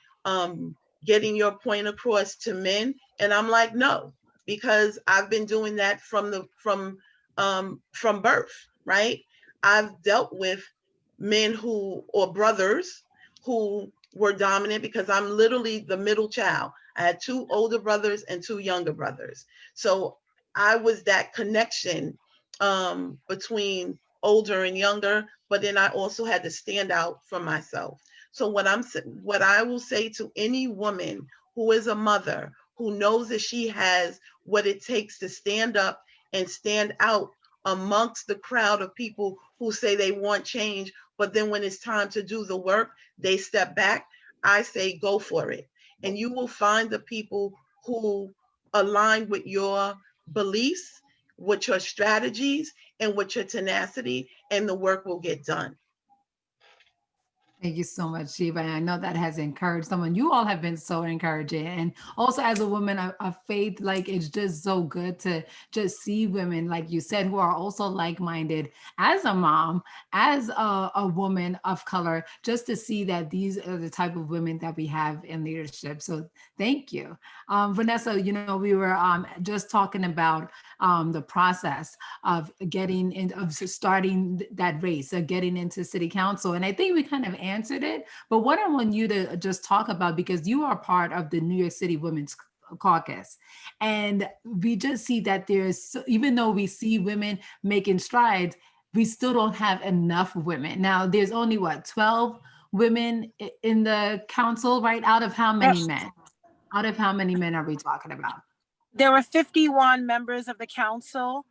getting your point across to men? And I'm like, no, because I've been doing that from birth, right? I've dealt with men or brothers who were dominant, because I'm literally the middle child. I had 2 older brothers and 2 younger brothers. So I was that connection between older and younger, but then I also had to stand out for myself. So what I will say to any woman who is a mother, who knows that she has what it takes to stand up and stand out amongst the crowd of people who say they want change, but then when it's time to do the work, they step back, I say, go for it. And you will find the people who align with your beliefs, with your strategies, and with your tenacity, and the work will get done. Thank you so much, Sheba. And I know that has encouraged someone. You all have been so encouraging. And also as a woman of faith, like it's just so good to just see women, like you said, who are also like-minded, as a mom, as a woman of color, just to see that these are the type of women that we have in leadership. So thank you. Vanessa, we were just talking about the process of starting that race, of getting into city council. And I think we kind of answered it. But what I want you to just talk about, because you are part of the New York City Women's Caucus, and we just see that even though we see women making strides, we still don't have enough women. Now, there's only 12 women in the council, right? Out of how many men? Out of how many men are we talking about? There were 51 members of the council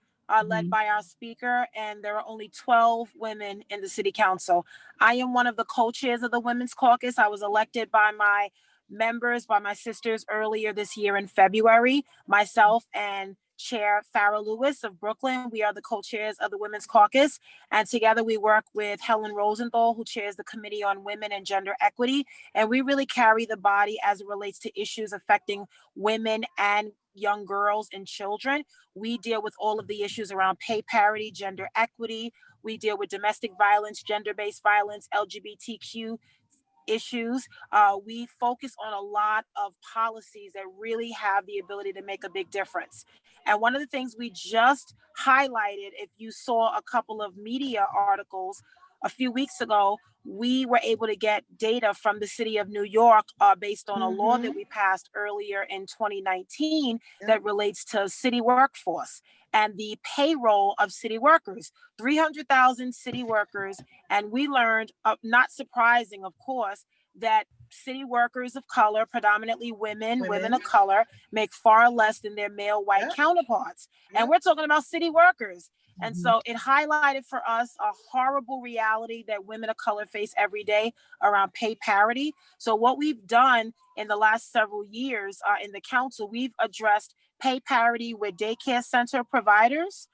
led by our speaker, and there are only 12 women in the city council. I am one of the co-chairs of the Women's Caucus. I was elected by my members, by my sisters earlier this year in February. Myself and Chair Farrah Lewis of Brooklyn, we are the co-chairs of the Women's Caucus. And together we work with Helen Rosenthal, who chairs the Committee on Women and Gender Equity. And we really carry the body as it relates to issues affecting women and young girls and children. We deal with all of the issues around pay parity, gender equity. We deal with domestic violence, gender-based violence, LGBTQ issues. We focus on a lot of policies that really have the ability to make a big difference. And one of the things we just highlighted, if you saw a couple of media articles a few weeks ago, we were able to get data from the city of New York based on a law that we passed earlier in 2019 that relates to city workforce and the payroll of city workers, 300,000 city workers. And we learned, not surprising, of course, that city workers of color, predominantly women of color, make far less than their male white counterparts. And we're talking about city workers. And so it highlighted for us a horrible reality that women of color face every day around pay parity. So what we've done in the last several years in the council, we've addressed pay parity with daycare center providers.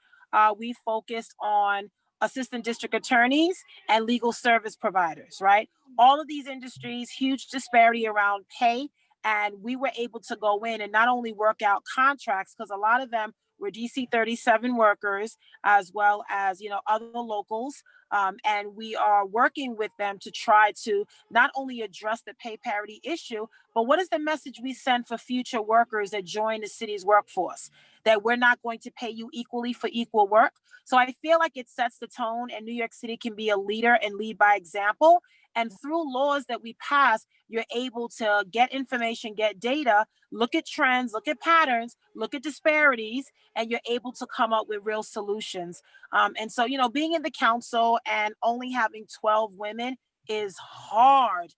We focused on assistant district attorneys and legal service providers, right? All of these industries, huge disparity around pay. And we were able to go in and not only work out contracts, because a lot of them were DC 37 workers, as well as, other locals. And we are working with them to try to not only address the pay parity issue, but what is the message we send for future workers that join the city's workforce? That we're not going to pay you equally for equal work. So I feel like it sets the tone, and New York City can be a leader and lead by example. And through laws that we pass, you're able to get information, get data, look at trends, look at patterns, look at disparities, and you're able to come up with real solutions. And so, being in the council and only having 12 women is hard.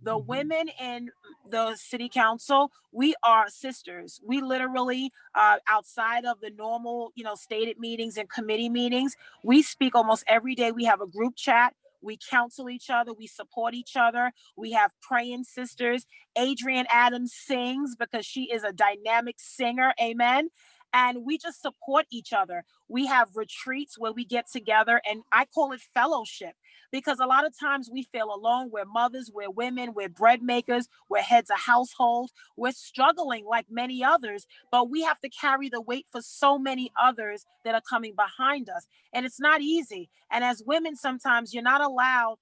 The women in the city council, we are sisters. We literally, outside of the normal, stated meetings and committee meetings, we speak almost every day. We have a group chat. We counsel each other. We support each other. We have praying sisters. Adrienne Adams sings because she is a dynamic singer. Amen. And we just support each other. We have retreats where we get together, and I call it fellowship, because a lot of times we feel alone. We're mothers, we're women, we're bread makers, we're heads of household. We're struggling like many others, but we have to carry the weight for so many others that are coming behind us. And it's not easy. And as women, sometimes you're not allowed,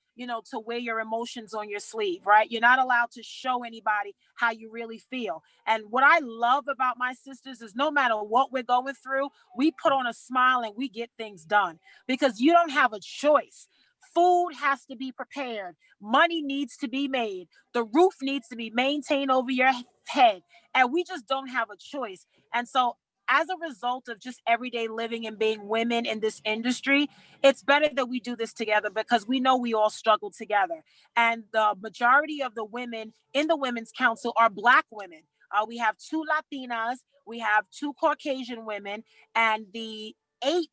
to wear your emotions on your sleeve, right? You're not allowed to show anybody how you really feel. And what I love about my sisters is no matter what we're going through, we put on a smile and we get things done, because you don't have a choice. Food has to be prepared. Money needs to be made. The roof needs to be maintained over your head. And we just don't have a choice. And so as a result of just everyday living and being women in this industry, it's better that we do this together, because we know we all struggle together. And the majority of the women in the Women's Council are Black women. We have 2 Latinas, we have 2 Caucasian women, and the 8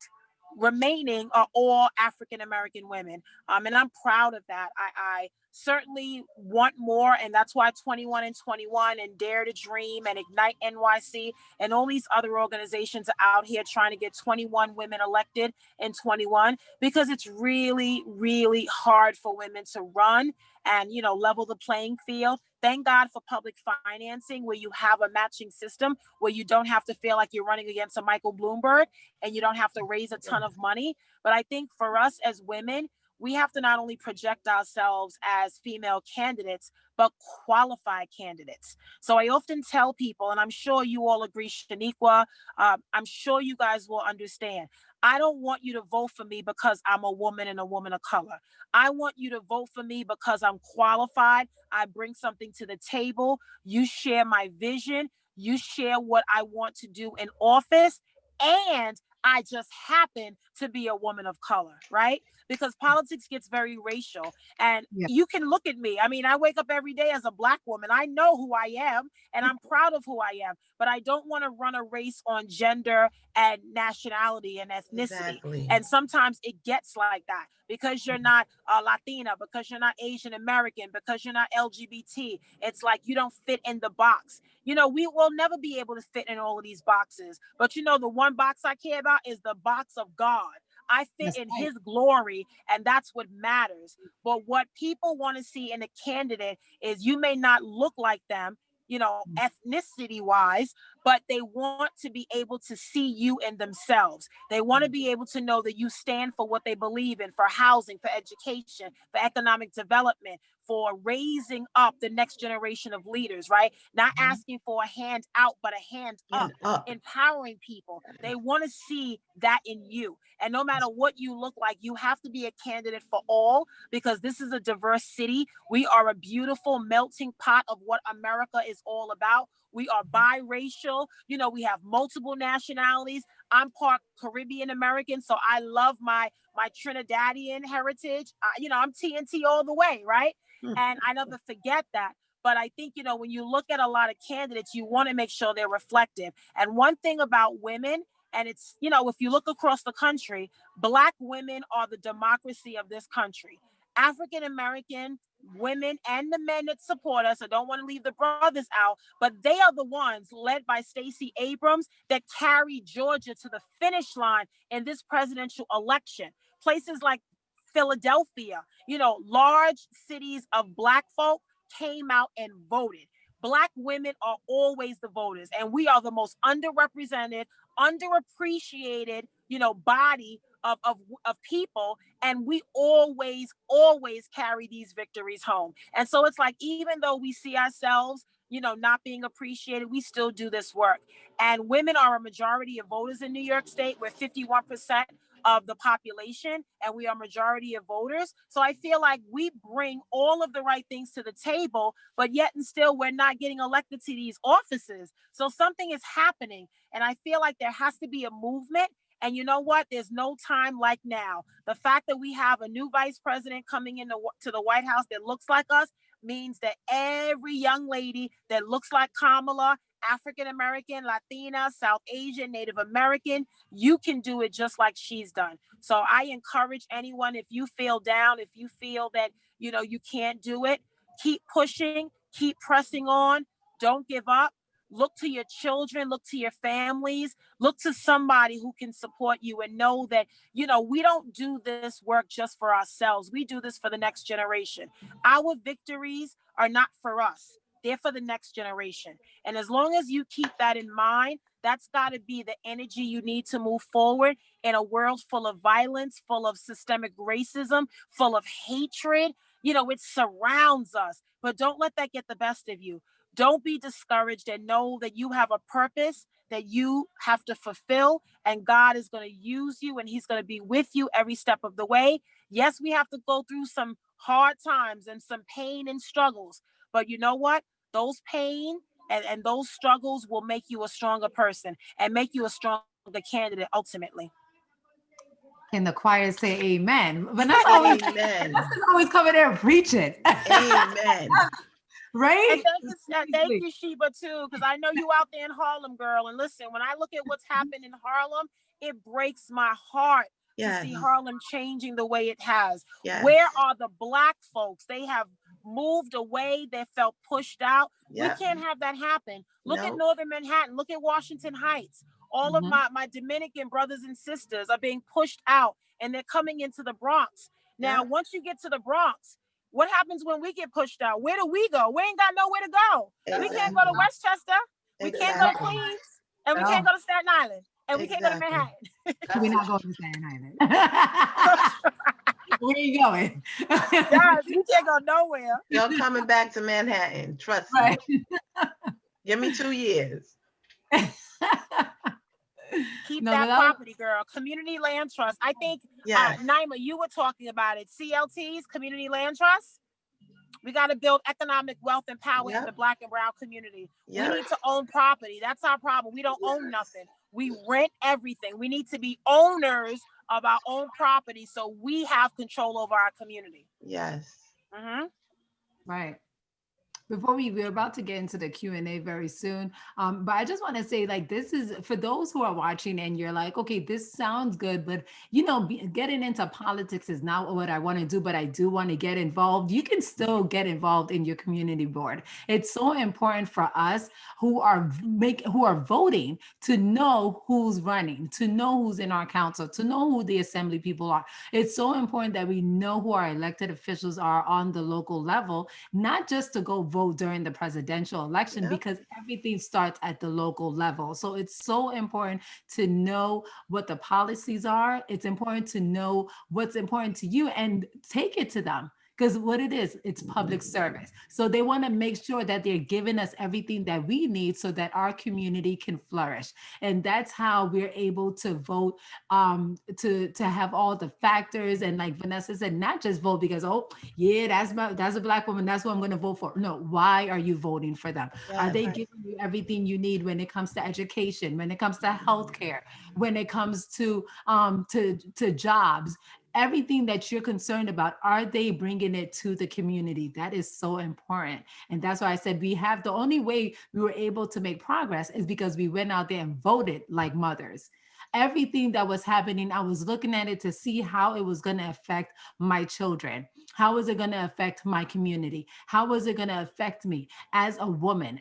remaining are all African-American women. And I'm proud of that. I certainly want more. And that's why 21 and 21 and Dare to Dream and Ignite NYC and all these other organizations are out here trying to get 21 women elected in 21, because it's really, really hard for women to run and, level the playing field. Thank God for public financing, where you have a matching system where you don't have to feel like you're running against a Michael Bloomberg and you don't have to raise a ton of money. But I think for us as women, we have to not only project ourselves as female candidates, but qualified candidates. So I often tell people, and I'm sure you all agree, Shanequa, I'm sure you guys will understand. I don't want you to vote for me because I'm a woman and a woman of color. I want you to vote for me because I'm qualified. I bring something to the table. You share my vision. You share what I want to do in office. And I just happen to be a woman of color, right? Because politics gets very racial. And you can look at me. I mean, I wake up every day as a Black woman. I know who I am, and I'm proud of who I am. But I don't want to run a race on gender and nationality and ethnicity. Exactly. And sometimes it gets like that because you're not Latina, because you're not Asian American, because you're not LGBT. It's like you don't fit in the box. You know, we will never be able to fit in all of these boxes. But you know, the one box I care about is the box of God. I fit in his glory, and that's what matters. But what people want to see in a candidate is you may not look like them, you know, ethnicity wise, but they want to be able to see you in themselves. They want to be able to know that you stand for what they believe in, for housing, for education, for economic development, for raising up the next generation of leaders, right? Not asking for a hand out, but a hand up, empowering people. They want to see that in you. And no matter what you look like, you have to be a candidate for all, because this is a diverse city. We are a beautiful melting pot of what America is all about. We are biracial. You know, we have multiple nationalities. I'm part Caribbean American, so I love my Trinidadian heritage. You know, I'm TNT all the way, right? And I never forget that. But I think, you know, when you look at a lot of candidates, you want to make sure they're reflective. And one thing about women, and it's, you know, if you look across the country, Black women are the democracy of this country. African American women and the men that support us, I don't want to leave the brothers out, but they are the ones led by Stacey Abrams that carry Georgia to the finish line in this presidential election. Places like Philadelphia, you know, large cities of Black folk came out and voted. Black women are always the voters, and we are the most underrepresented, underappreciated, you know, body of people, and we always carry these victories home. And so it's like, even though we see ourselves, you know, not being appreciated, we still do this work. And women are a majority of voters in New York State. We're 51% of the population, and we are majority of voters. So I feel like we bring all of the right things to the table, but yet and still we're not getting elected to these offices. So something is happening, and I feel like there has to be a movement. And you know what? There's no time like now. The fact that we have a new vice president coming into to the White House that looks like us means that every young lady that looks like Kamala, African American, Latina, South Asian, Native American, you can do it just like she's done. So I encourage anyone, if you feel down, if you feel that, you know, you can't do it, keep pushing, keep pressing on, don't give up. Look to your children, look to your families, look to somebody who can support you, and know that, you know, we don't do this work just for ourselves. We do this for the next generation. Our victories are not for us. They're for the next generation. And as long as you keep that in mind, that's got to be the energy you need to move forward in a world full of violence, full of systemic racism, full of hatred. You know, it surrounds us, but don't let that get the best of you. Don't be discouraged, and know that you have a purpose that you have to fulfill, and God is going to use you, and he's going to be with you every step of the way. Yes, we have to go through some hard times and some pain and struggles, but you know what? Those pain and those struggles will make you a stronger person and make you a stronger candidate ultimately. Can the choir say amen? Vanessa always, Vanessa's always coming there preaching. Amen. Right? And thank you, Sheba, too, because I know you out there in Harlem, girl. And listen, when I look at what's happened in Harlem, it breaks my heart to see Harlem changing the way it has. Where are the Black folks? They have moved away. They felt pushed out. We can't have that happen. Look at Northern Manhattan. Look at Washington Heights. All of my Dominican brothers and sisters are being pushed out, and they're coming into the Bronx. Now, once you get to the Bronx, what happens when we get pushed out? Where do we go? We ain't got nowhere to go. We can't go to Westchester. We can't go to Queens. And we can't go to Staten Island. And we can't go to Manhattan. We're not going to Staten Island. Where are you going? Yes, you can't go nowhere. You're coming back to Manhattan. Trust me. Right. Give me 2 years. Keep No, that but property, girl. Community land trust. I think, Yes. Nayma, you were talking about it. CLTs, community land trust. We got to build economic wealth and power in the Black and brown community. We need to own property. That's our problem. We don't own nothing. We rent everything. We need to be owners of our own property so we have control over our community. Yes. Right. Before we're about to get into the Q&A very soon, but I just want to say, like, this is for those who are watching and you're like, okay, this sounds good, but you know, getting into politics is not what I want to do, but I do want to get involved. You can still get involved in your community board. It's so important for us who are voting to know who's running, to know who's in our council, to know who the assembly people are. It's so important that we know who our elected officials are on the local level, not just to go vote during the presidential election, because everything starts at the local level. So it's so important to know what the policies are. It's important to know what's important to you and take it to them. Because what it is, it's public service. So they want to make sure that they're giving us everything that we need so that our community can flourish. And that's how we're able to vote, to have all the factors. And like Vanessa said, not just vote because, oh, yeah, that's a Black woman, that's what I'm going to vote for. No, why are you voting for them? Are they giving you everything you need when it comes to education, when it comes to healthcare, when it comes to jobs? Everything that you're concerned about, are they bringing it to the community? That is so important. And that's why I said the only way we were able to make progress is because we went out there and voted like mothers. Everything that was happening, I was looking at it to see how it was going to affect my children. How is it going to affect my community? How was it going to affect me as a woman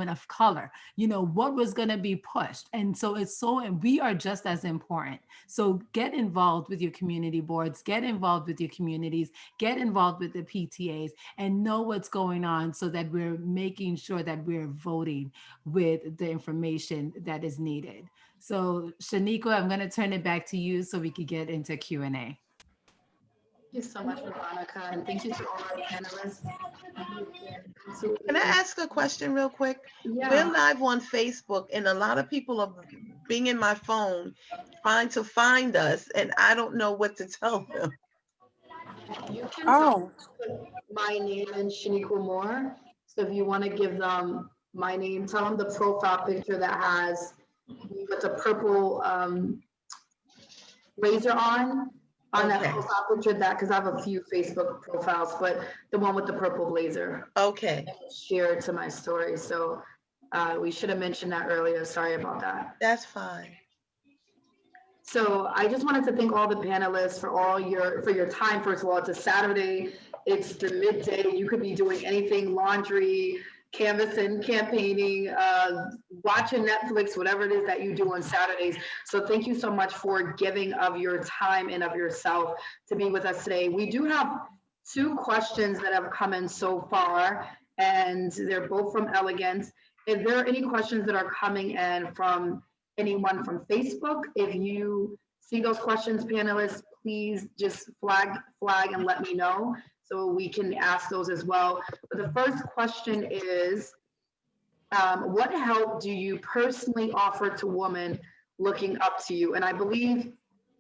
of color? You know, what was going to be pushed? And so and we are just as important. So get involved with your community boards, get involved with your communities, get involved with the PTAs, and know what's going on so that we're making sure that we're voting with the information that is needed. So Shanequa, I'm going to turn it back to you so we could get into Q&A. Thank you so much, Veronica, and thank you to all our panelists. Can I ask a question real quick? Yeah. We're live on Facebook, and a lot of people are being in my phone trying to find us, and I don't know what to tell them. You can put my name and Shanequa Moore. So if you want to give them my name, tell them the profile picture that has with the purple blazer on that profile picture, that because I have a few Facebook profiles, but the one with the purple blazer. Okay. Share it to my story. So we should have mentioned that earlier. Sorry about that. That's fine. So I just wanted to thank all the panelists for your time. First of all, it's a Saturday. It's the midday. You could be doing anything: laundry, canvassing, campaigning, watching Netflix, whatever it is that you do on Saturdays. So thank you so much for giving of your time and of yourself to be with us today. We do have 2 questions that have come in so far, and they're both from Elegance. If there are any questions that are coming in from anyone from Facebook, if you see those questions, panelists, please just flag and let me know so we can ask those as well. But the first question is, what help do you personally offer to women looking up to you? And I believe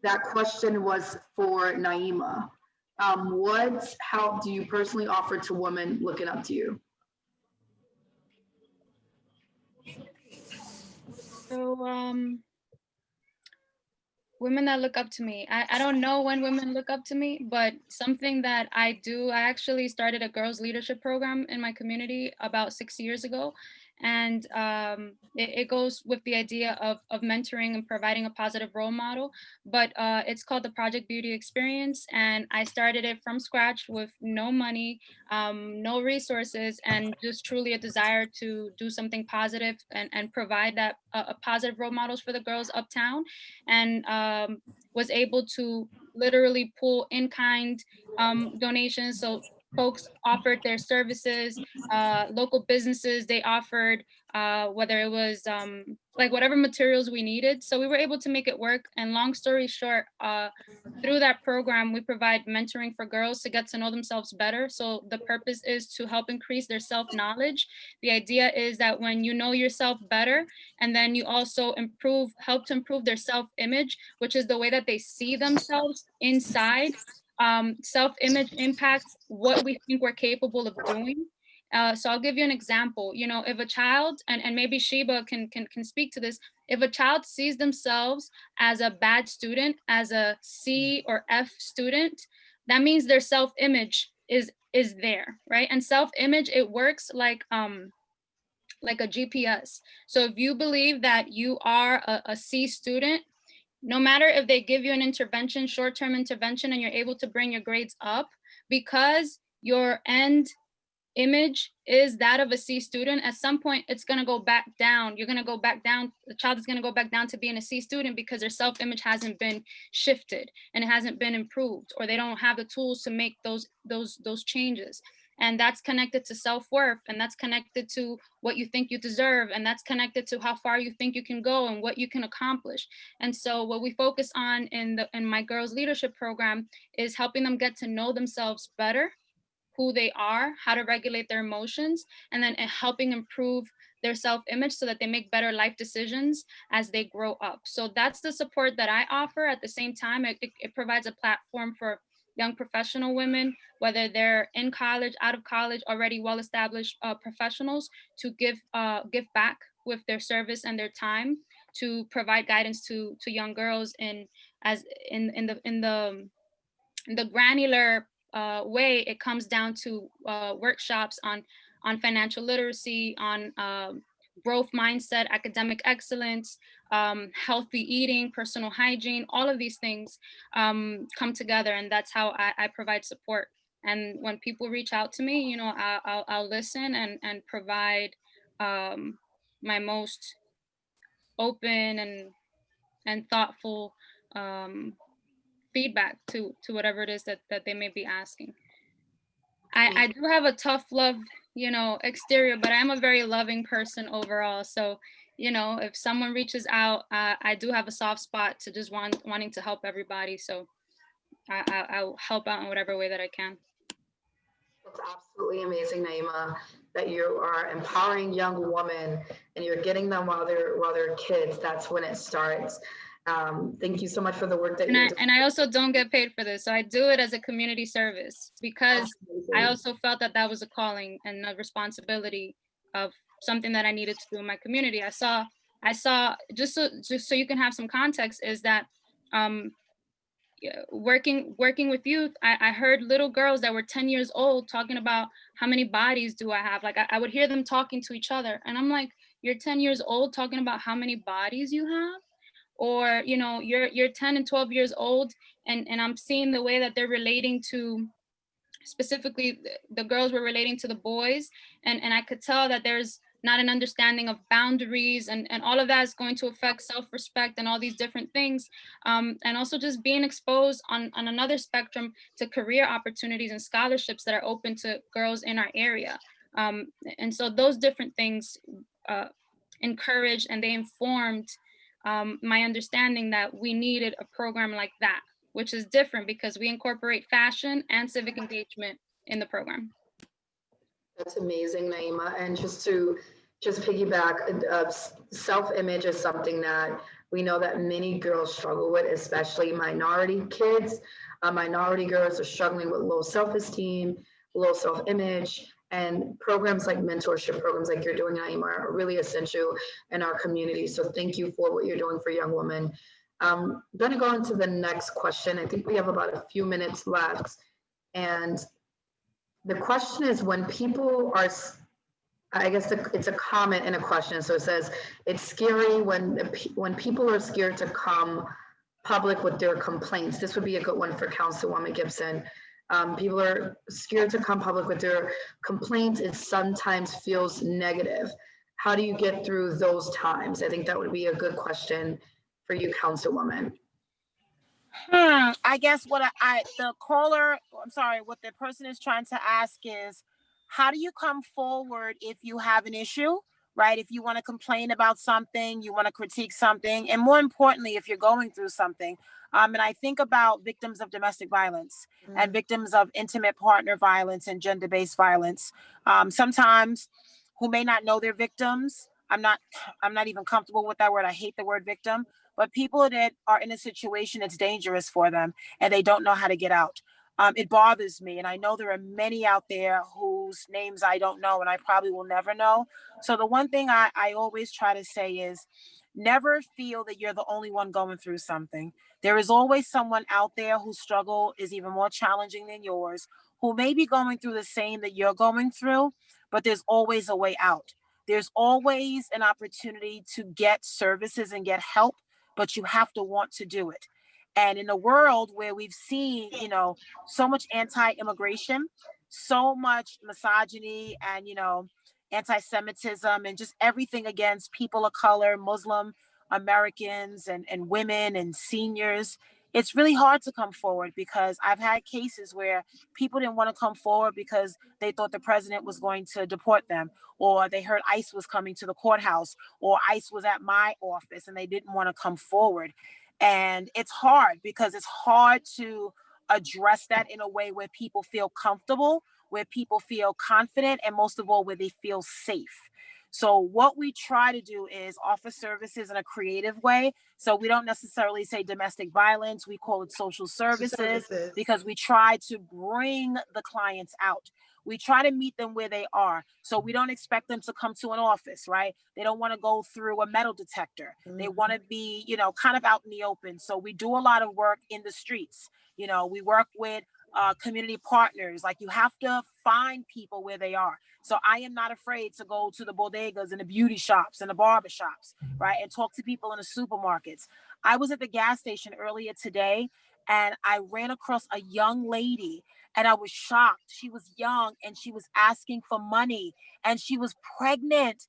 that question was for Nayma. What help do you personally offer to women looking up to you? So, women that look up to me. I don't know when women look up to me, but something that I do, I actually started a girls leadership program in my community about 6 years ago. And it goes with the idea of mentoring and providing a positive role model, but it's called the Project Beauty Experience. And I started it from scratch with no money, no resources, and just truly a desire to do something positive and provide that a positive role models for the girls uptown. And was able to literally pull in-kind donations. So folks offered their services, local businesses, they offered, whether it was like whatever materials we needed. So we were able to make it work. And long story short, through that program, we provide mentoring for girls to get to know themselves better. So the purpose is to help increase their self-knowledge. The idea is that when you know yourself better, and then you also help to improve their self-image, which is the way that they see themselves inside. Self-image impacts what we think we're capable of doing. So I'll give you an example. You know, if a child, and maybe Sheba can speak to this, if a child sees themselves as a bad student, as a C or F student, that means their self-image is there, right? And self-image, it works like a GPS. So if you believe that you are a C student, no matter if they give you an intervention, short-term intervention, and you're able to bring your grades up, because your end image is that of a C student, at some point it's going to go back down. You're going to go back down. The child is going to go back down to being a C student because their self-image hasn't been shifted and it hasn't been improved, or they don't have the tools to make those changes. And that's connected to self-worth, and that's connected to what you think you deserve, and that's connected to how far you think you can go and what you can accomplish. And so what we focus on in my girls leadership program is helping them get to know themselves better, who they are, how to regulate their emotions, and then helping improve their self-image so that they make better life decisions as they grow up. So that's the support that I offer. At the same time, it provides a platform for young professional women, whether they're in college, out of college, already well-established professionals, to give back with their service and their time to provide guidance to young girls in the granular way. It comes down to workshops on financial literacy, on growth mindset, academic excellence, healthy eating, personal hygiene. All of these things come together, and that's how I provide support. And when people reach out to me, you know, I'll listen and provide my most open and thoughtful feedback to whatever it is that they may be asking. I do have a tough love, you know, exterior, but I'm a very loving person overall. So, you know, if someone reaches out, I do have a soft spot to just wanting to help everybody. So I'll help out in whatever way that I can. It's absolutely amazing, Nayma, that you are empowering young women and you're getting them while they're kids. That's when it starts. Thank you so much for the work that you're doing. And I also don't get paid for this. So I do it as a community service because I also felt that was a calling and a responsibility of something that I needed to do in my community. I saw just so you can have some context, is that working with youth, I heard little girls that were 10 years old talking about how many bodies do I have. Like I would hear them talking to each other, and I'm like, you're 10 years old talking about how many bodies you have? Or, you know, you're 10 and 12 years old, and I'm seeing the way that they're relating to, specifically the girls were relating to the boys, and I could tell that there's not an understanding of boundaries, and all of that is going to affect self-respect and all these different things, and also just being exposed on another spectrum to career opportunities and scholarships that are open to girls in our area. And so those different things encouraged, and they informed my understanding that we needed a program like that, which is different because we incorporate fashion and civic engagement in the program. That's amazing, Nayma. And just to piggyback, self-image is something that we know that many girls struggle with, especially minority kids. Minority girls are struggling with low self-esteem, low self-image, and programs like mentorship programs like you're doing, Nayma, are really essential in our community. So thank you for what you're doing for young women. I'm going to go on to the next question. I think we have about a few minutes left. And the question is, when people are, I guess it's a comment and a question. So it says, it's scary when people are scared to come public with their complaints. This would be a good one for Councilwoman Gibson. People are scared to come public with their complaints. It sometimes feels negative. How do you get through those times? I think that would be a good question for you, Councilwoman. I guess what the caller, I'm sorry, what the person is trying to ask is, how do you come forward if you have an issue, right? If you want to complain about something, you want to critique something, and more importantly, if you're going through something. And I think about victims of domestic violence and victims of intimate partner violence and gender-based violence. Sometimes who may not know they're victims. I'm not even comfortable with that word. I hate the word victim. But people that are in a situation that's dangerous for them and they don't know how to get out. It bothers me. And I know there are many out there whose names I don't know and I probably will never know. So the one thing I always try to say is never feel that you're the only one going through something. There is always someone out there whose struggle is even more challenging than yours, who may be going through the same that you're going through, but there's always a way out. There's always an opportunity to get services and get help, but you have to want to do it. And in a world where we've seen, so much anti-immigration, so much misogyny and, anti-Semitism and just everything against people of color, Muslim Americans and women and seniors, it's really hard to come forward because I've had cases where people didn't want to come forward because they thought the president was going to deport them, or they heard ICE was coming to the courthouse, or ICE was at my office and they didn't want to come forward. And it's hard because it's hard to address that in a way where people feel comfortable, where people feel confident, and most of all, where they feel safe. So what we try to do is offer services in a creative way. So we don't necessarily say domestic violence. We call it social services because we try to bring the clients out. We try to meet them where they are. So we don't expect them to come to an office, right? They don't want to go through a metal detector. They want to be, kind of out in the open. So we do a lot of work in the streets. We work with community partners. Like, you have to find people where they are. So I am not afraid to go to the bodegas and the beauty shops and the barber shops, right? And talk to people in the supermarkets. I was at the gas station earlier today and I ran across a young lady and I was shocked. She was young and she was asking for money and she was pregnant.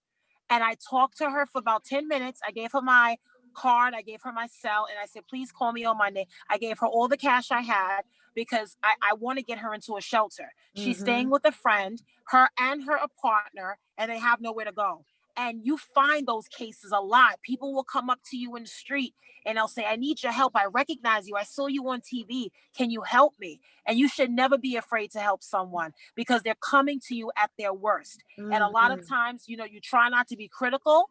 And I talked to her for about 10 minutes. I gave her my card. I gave her my cell and I said, please call me on my name. I gave her all the cash I had because I want to get her into a shelter. She's staying with a friend, her and her partner, and they have nowhere to go. And you find those cases a lot. People will come up to you in the street and they'll say, I need your help. I recognize you. I saw you on TV. Can you help me? And you should never be afraid to help someone because they're coming to you at their worst. And a lot of times, you try not to be critical,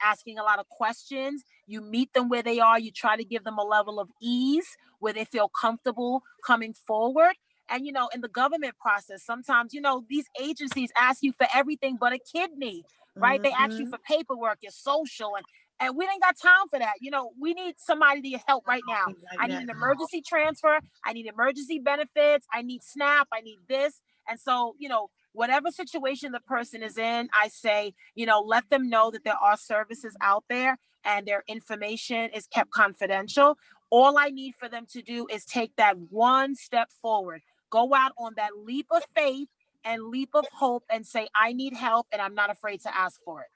asking a lot of questions. You meet them where they are. You try to give them a level of ease where they feel comfortable coming forward. And, in the government process, sometimes, these agencies ask you for everything but a kidney, right? They ask you for paperwork, your social, and we ain't got time for that. We need somebody to help right now. I need an emergency transfer. I need emergency benefits. I need SNAP. I need this. And so, whatever situation the person is in, I say, let them know that there are services out there and their information is kept confidential. All I need for them to do is take that one step forward, go out on that leap of faith and leap of hope and say, I need help and I'm not afraid to ask for it.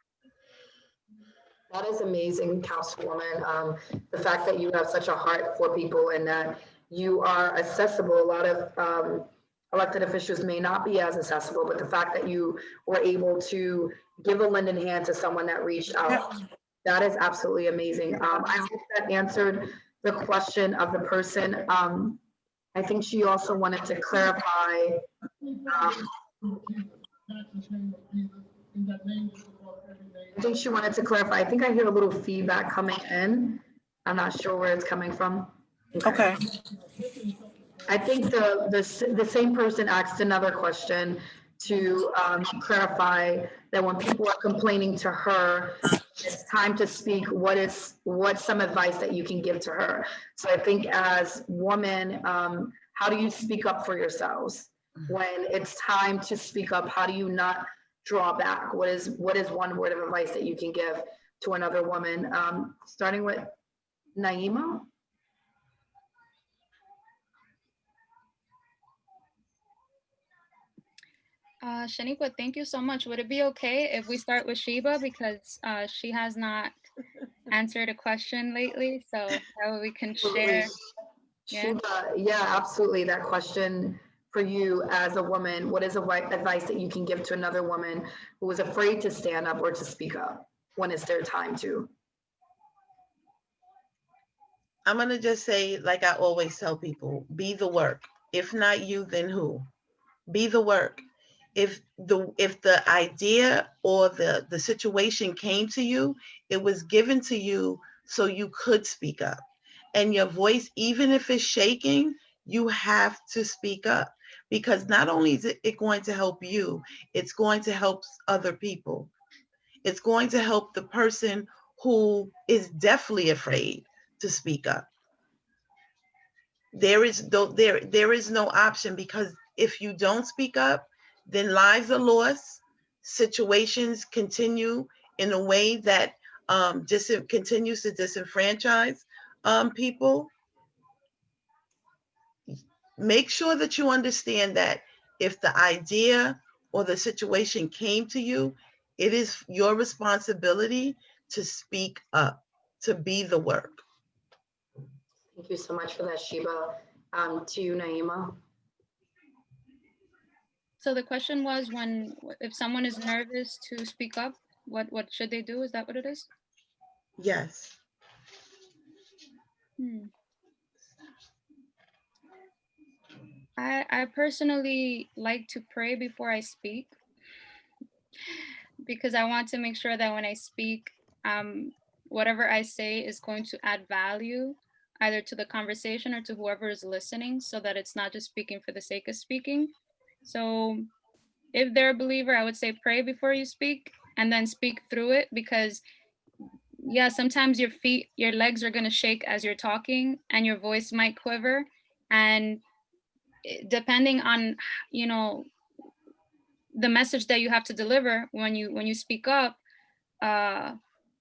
That is amazing, Councilwoman. The fact that you have such a heart for people and that you are accessible. A lot of elected officials may not be as accessible, but the fact that you were able to give a lending hand to someone that reached out, that is absolutely amazing. I hope that answered the question of the person. I think she also wanted to clarify. I think I hear a little feedback coming in. I'm not sure where it's coming from. Okay. I think the same person asked another question to clarify that when people are complaining to her, it's time to speak. What's some advice that you can give to her? So I think as women, how do you speak up for yourselves when it's time to speak up? How do you not draw back? What is one word of advice that you can give to another woman? Starting with Nayma. Shanequa, thank you so much. Would it be okay if we start with Sheba because she has not answered a question lately, so that way we can share Yeah. Sheba, yeah, absolutely. That question for you as a woman, what is advice that you can give to another woman who is afraid to stand up or to speak up when it's their time to? I'm going to just say, like I always tell people, be the work. If not you, then who? Be the work. If the idea or the situation came to you, it was given to you so you could speak up. And your voice, even if it's shaking, you have to speak up, because not only is it going to help you, it's going to help other people. It's going to help the person who is deathly afraid to speak up. There is no option, because if you don't speak up, then lives are lost, situations continue in a way that continues to disenfranchise people. Make sure that you understand that if the idea or the situation came to you, it is your responsibility to speak up, to be the work. Thank you so much for that, Sheba. To you, Nayma. So the question was, if someone is nervous to speak up, what should they do? Is that what it is? Yes. I personally like to pray before I speak, because I want to make sure that when I speak, whatever I say is going to add value either to the conversation or to whoever is listening, so that it's not just speaking for the sake of speaking. So if they're a believer, I would say pray before you speak and then speak through it, because yeah, sometimes your legs are going to shake as you're talking and your voice might quiver. And depending on, the message that you have to deliver when you speak up,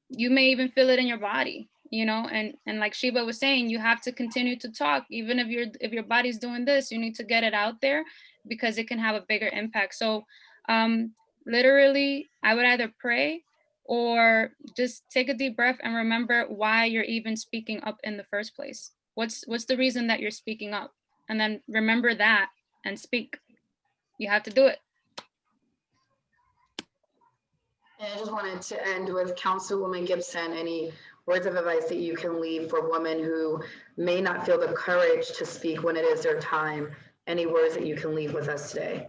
you may even feel it in your body, and like Sheba was saying, you have to continue to talk. Even if your body's doing this, you need to get it out there, because it can have a bigger impact. So literally, I would either pray or just take a deep breath and remember why you're even speaking up in the first place. What's the reason that you're speaking up? And then remember that and speak. You have to do it. And I just wanted to end with Councilwoman Gibson. Any words of advice that you can leave for women who may not feel the courage to speak when it is their time? Any words that you can leave with us today?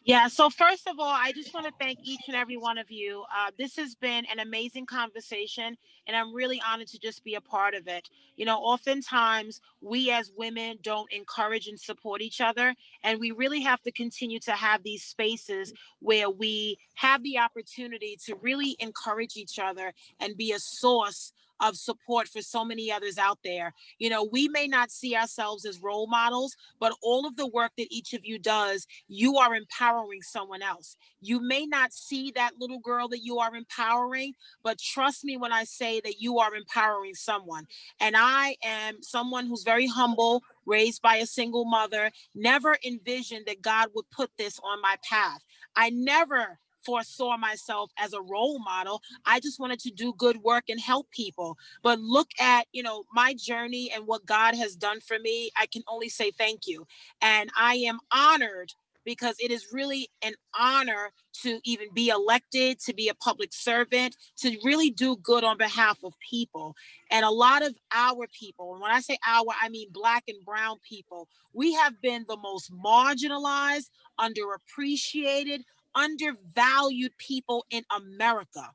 Yeah, so first of all, I just want to thank each and every one of you. This has been an amazing conversation, and I'm really honored to just be a part of it. Oftentimes we as women don't encourage and support each other, and we really have to continue to have these spaces where we have the opportunity to really encourage each other and be a source of support for so many others out there. We may not see ourselves as role models, but all of the work that each of you does, you are empowering someone else. You may not see that little girl that you are empowering, but trust me when I say that you are empowering someone. And I am someone who's very humble, raised by a single mother, never envisioned that God would put this on my path. I never foresaw myself as a role model. I just wanted to do good work and help people. But look at, my journey and what God has done for me. I can only say thank you. And I am honored, because it is really an honor to even be elected, to be a public servant, to really do good on behalf of people. And a lot of our people, and when I say our, I mean Black and brown people, we have been the most marginalized, underappreciated, undervalued people in America.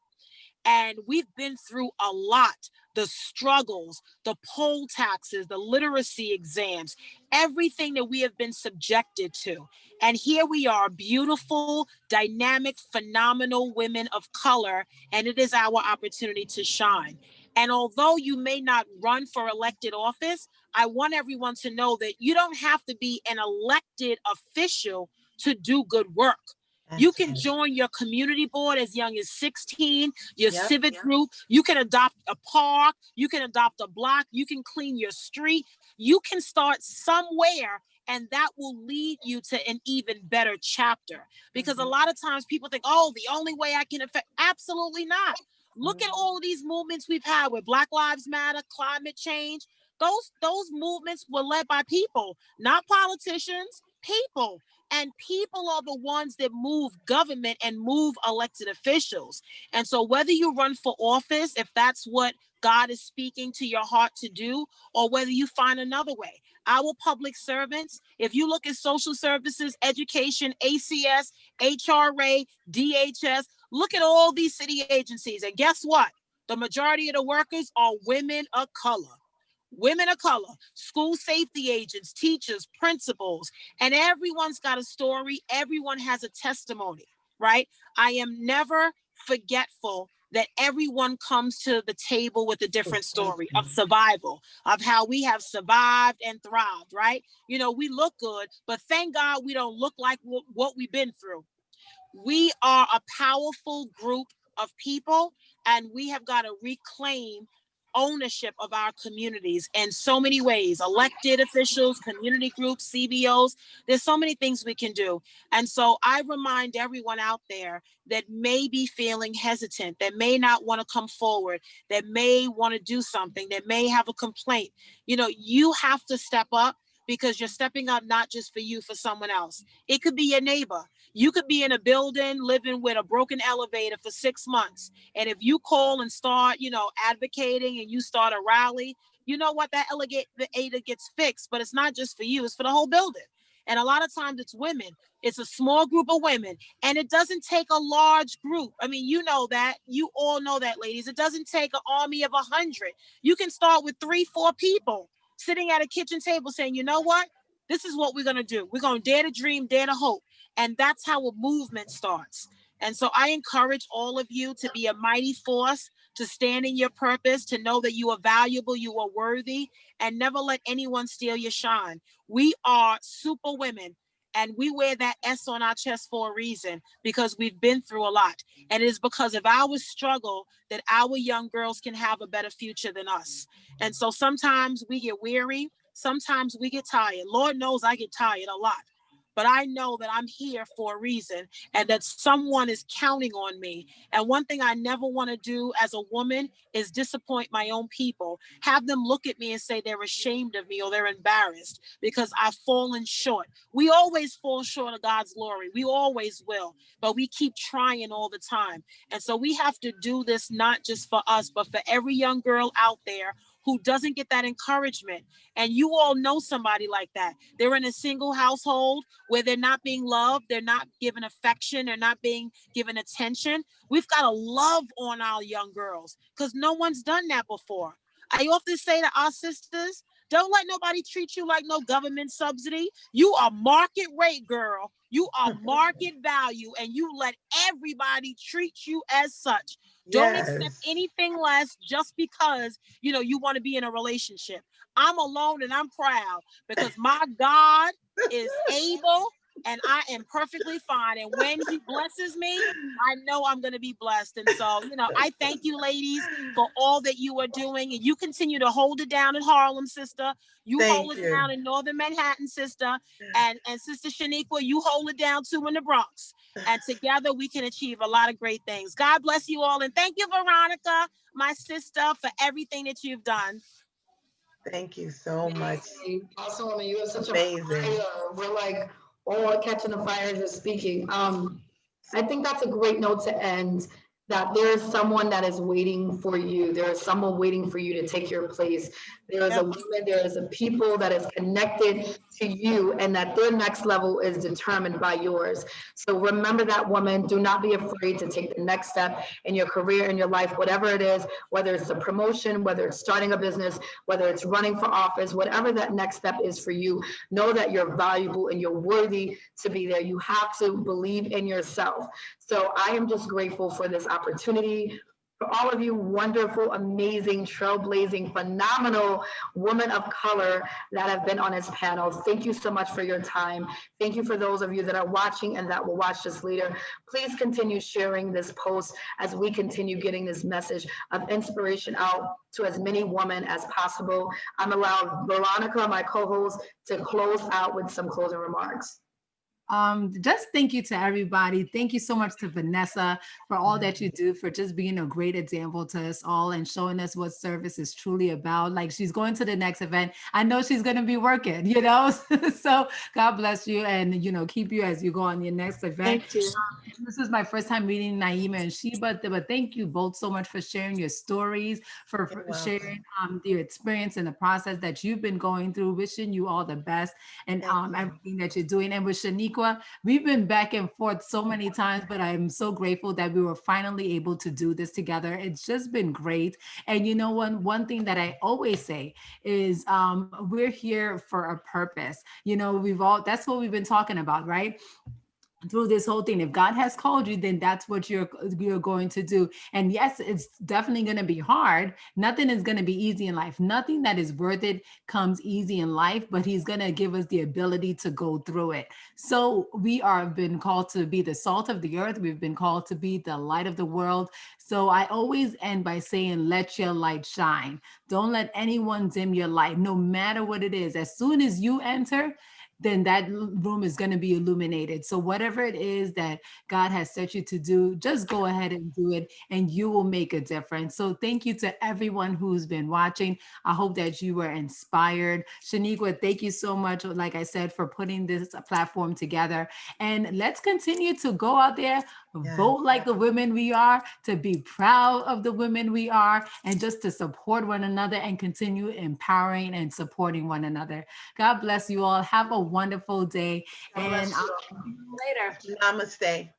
And we've been through a lot. The struggles, the poll taxes, the literacy exams, everything that we have been subjected to. And here we are, beautiful, dynamic, phenomenal women of color, and it is our opportunity to shine. And although you may not run for elected office, I want everyone to know that you don't have to be an elected official to do good work. You can join your community board as young as 16, your civic group. You can adopt a park. You can adopt a block. You can clean your street. You can start somewhere, and that will lead you to an even better chapter. Because a lot of times people think, oh, the only way I can affect, absolutely not. Look at all of these movements we've had with Black Lives Matter, climate change. Those movements were led by people, not politicians, people. And people are the ones that move government and move elected officials. And so whether you run for office, if that's what God is speaking to your heart to do, or whether you find another way, our public servants, if you look at social services, education, ACS, HRA, DHS, look at all these city agencies. And guess what? The majority of the workers are women of color. Women of color, school safety agents, teachers, principals, and everyone's got a story. Everyone has a testimony, right? I am never forgetful that everyone comes to the table with a different story of survival, of how we have survived and thrived, right? You know, we look good, but thank God we don't look like what we've been through. We are a powerful group of people, and we have got to reclaim ownership of our communities in so many ways. Elected officials, community groups, CBOs, there's so many things we can do. And so I remind everyone out there that may be feeling hesitant, that may not want to come forward, that may want to do something, that may have a complaint. You know, you have to step up, because you're stepping up not just for you, for someone else. It could be your neighbor. You could be in a building living with a broken elevator for 6 months. And if you call and start, you know, advocating, and you start a rally, you know what, that elevator gets fixed. But it's not just for you, it's for the whole building. And a lot of times it's women. It's a small group of women. And it doesn't take a large group. I mean, you know that. You all know that, ladies. It doesn't take an army of 100. You can start with 3-4 people sitting at a kitchen table saying, you know what? This is what we're going to do. We're going to dare to dream, dare to hope. And that's how a movement starts. And so I encourage all of you to be a mighty force, to stand in your purpose, to know that you are valuable, you are worthy, and never let anyone steal your shine. We are super women, and we wear that S on our chest for a reason, because we've been through a lot. And it is because of our struggle that our young girls can have a better future than us. And so sometimes we get weary, sometimes we get tired. Lord knows I get tired a lot. But I know that I'm here for a reason, and that someone is counting on me. And one thing I never want to do as a woman is disappoint my own people, have them look at me and say they're ashamed of me or they're embarrassed because I've fallen short. We always fall short of God's glory. We always will, but we keep trying all the time. And so we have to do this not just for us, but for every young girl out there who doesn't get that encouragement. And you all know somebody like that. They're in a single household where they're not being loved, they're not given affection, they're not being given attention. We've got to love on our young girls, because no one's done that before. I often say to our sisters, don't let nobody treat you like no government subsidy. You are market rate, girl. You are market value, and you let everybody treat you as such. Don't accept anything less just because, you know, you want to be in a relationship. I'm alone and I'm proud, because my God is able, and I am perfectly fine. And when he blesses me, I know I'm going to be blessed. And so, you know, I thank you, ladies, for all that you are doing. And you continue to hold it down in Harlem, sister. You hold it down in Northern Manhattan, sister. And Sister Shanequa, you hold it down too in the Bronx. And together we can achieve a lot of great things. God bless you all. And thank you, Veronica, my sister, for everything that you've done. Thank you so much. Councilwoman, you have such amazing. A fire. We're like all catching the fire as you're speaking. I think that's a great note to end, that there is someone that is waiting for you. There is someone waiting for you to take your place. There is a woman, there is a people that is connected to you, and that their next level is determined by yours. So remember that, woman. Do not be afraid to take the next step in your career, in your life, whatever it is, whether it's a promotion, whether it's starting a business, whether it's running for office, whatever that next step is for you. Know that you're valuable and you're worthy to be there. You have to believe in yourself. So I am just grateful for this opportunity, for all of you wonderful, amazing, trailblazing, phenomenal women of color that have been on this panel. Thank you so much for your time. Thank you for those of you that are watching and that will watch this later. Please continue sharing this post as we continue getting this message of inspiration out to as many women as possible. I'm allowed Veronica, my co-host, to close out with some closing remarks. Just thank you to everybody. Thank you so much to Vanessa for all that you do, for just being a great example to us all and showing us what service is truly about. Like, she's going to the next event. I know she's going to be working, you know? So God bless you and, you know, keep you as you go on your next event. Thank you. This is my first time meeting Nayma and Sheba, but thank you both so much for sharing your stories, for sharing your experience and the process that you've been going through. Wishing you all the best and everything that you're doing. And with Shanequa, we've been back and forth so many times, but I'm so grateful that we were finally able to do this together. It's just been great. And you know, one thing that I always say is we're here for a purpose. You know, that's what we've been talking about, right? Through this whole thing. If God has called you, then that's what you're going to do. And yes, it's definitely going to be hard. Nothing is going to be easy in life. Nothing that is worth it comes easy in life, but he's going to give us the ability to go through it. So we are been called to be the salt of the earth. We've been called to be the light of the world. So I always end by saying, let your light shine. Don't let anyone dim your light, no matter what it is. As soon as you enter, then that room is going to be illuminated. So whatever it is that God has set you to do, just go ahead and do it and you will make a difference. So thank you to everyone who's been watching. I hope that you were inspired. Shanequa, thank you so much, like I said, for putting this platform together. And let's continue to go out there, vote like the women we are, to be proud of the women we are, and just to support one another and continue empowering and supporting one another. God bless you all. Have a wonderful day. And I'll see you later. Namaste.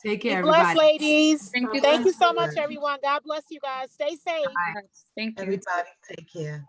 Take care, Be blessed, everybody. ladies. Thank you Thank you so much. much, everyone. God bless you guys. Stay safe. Thank you. Everybody take care.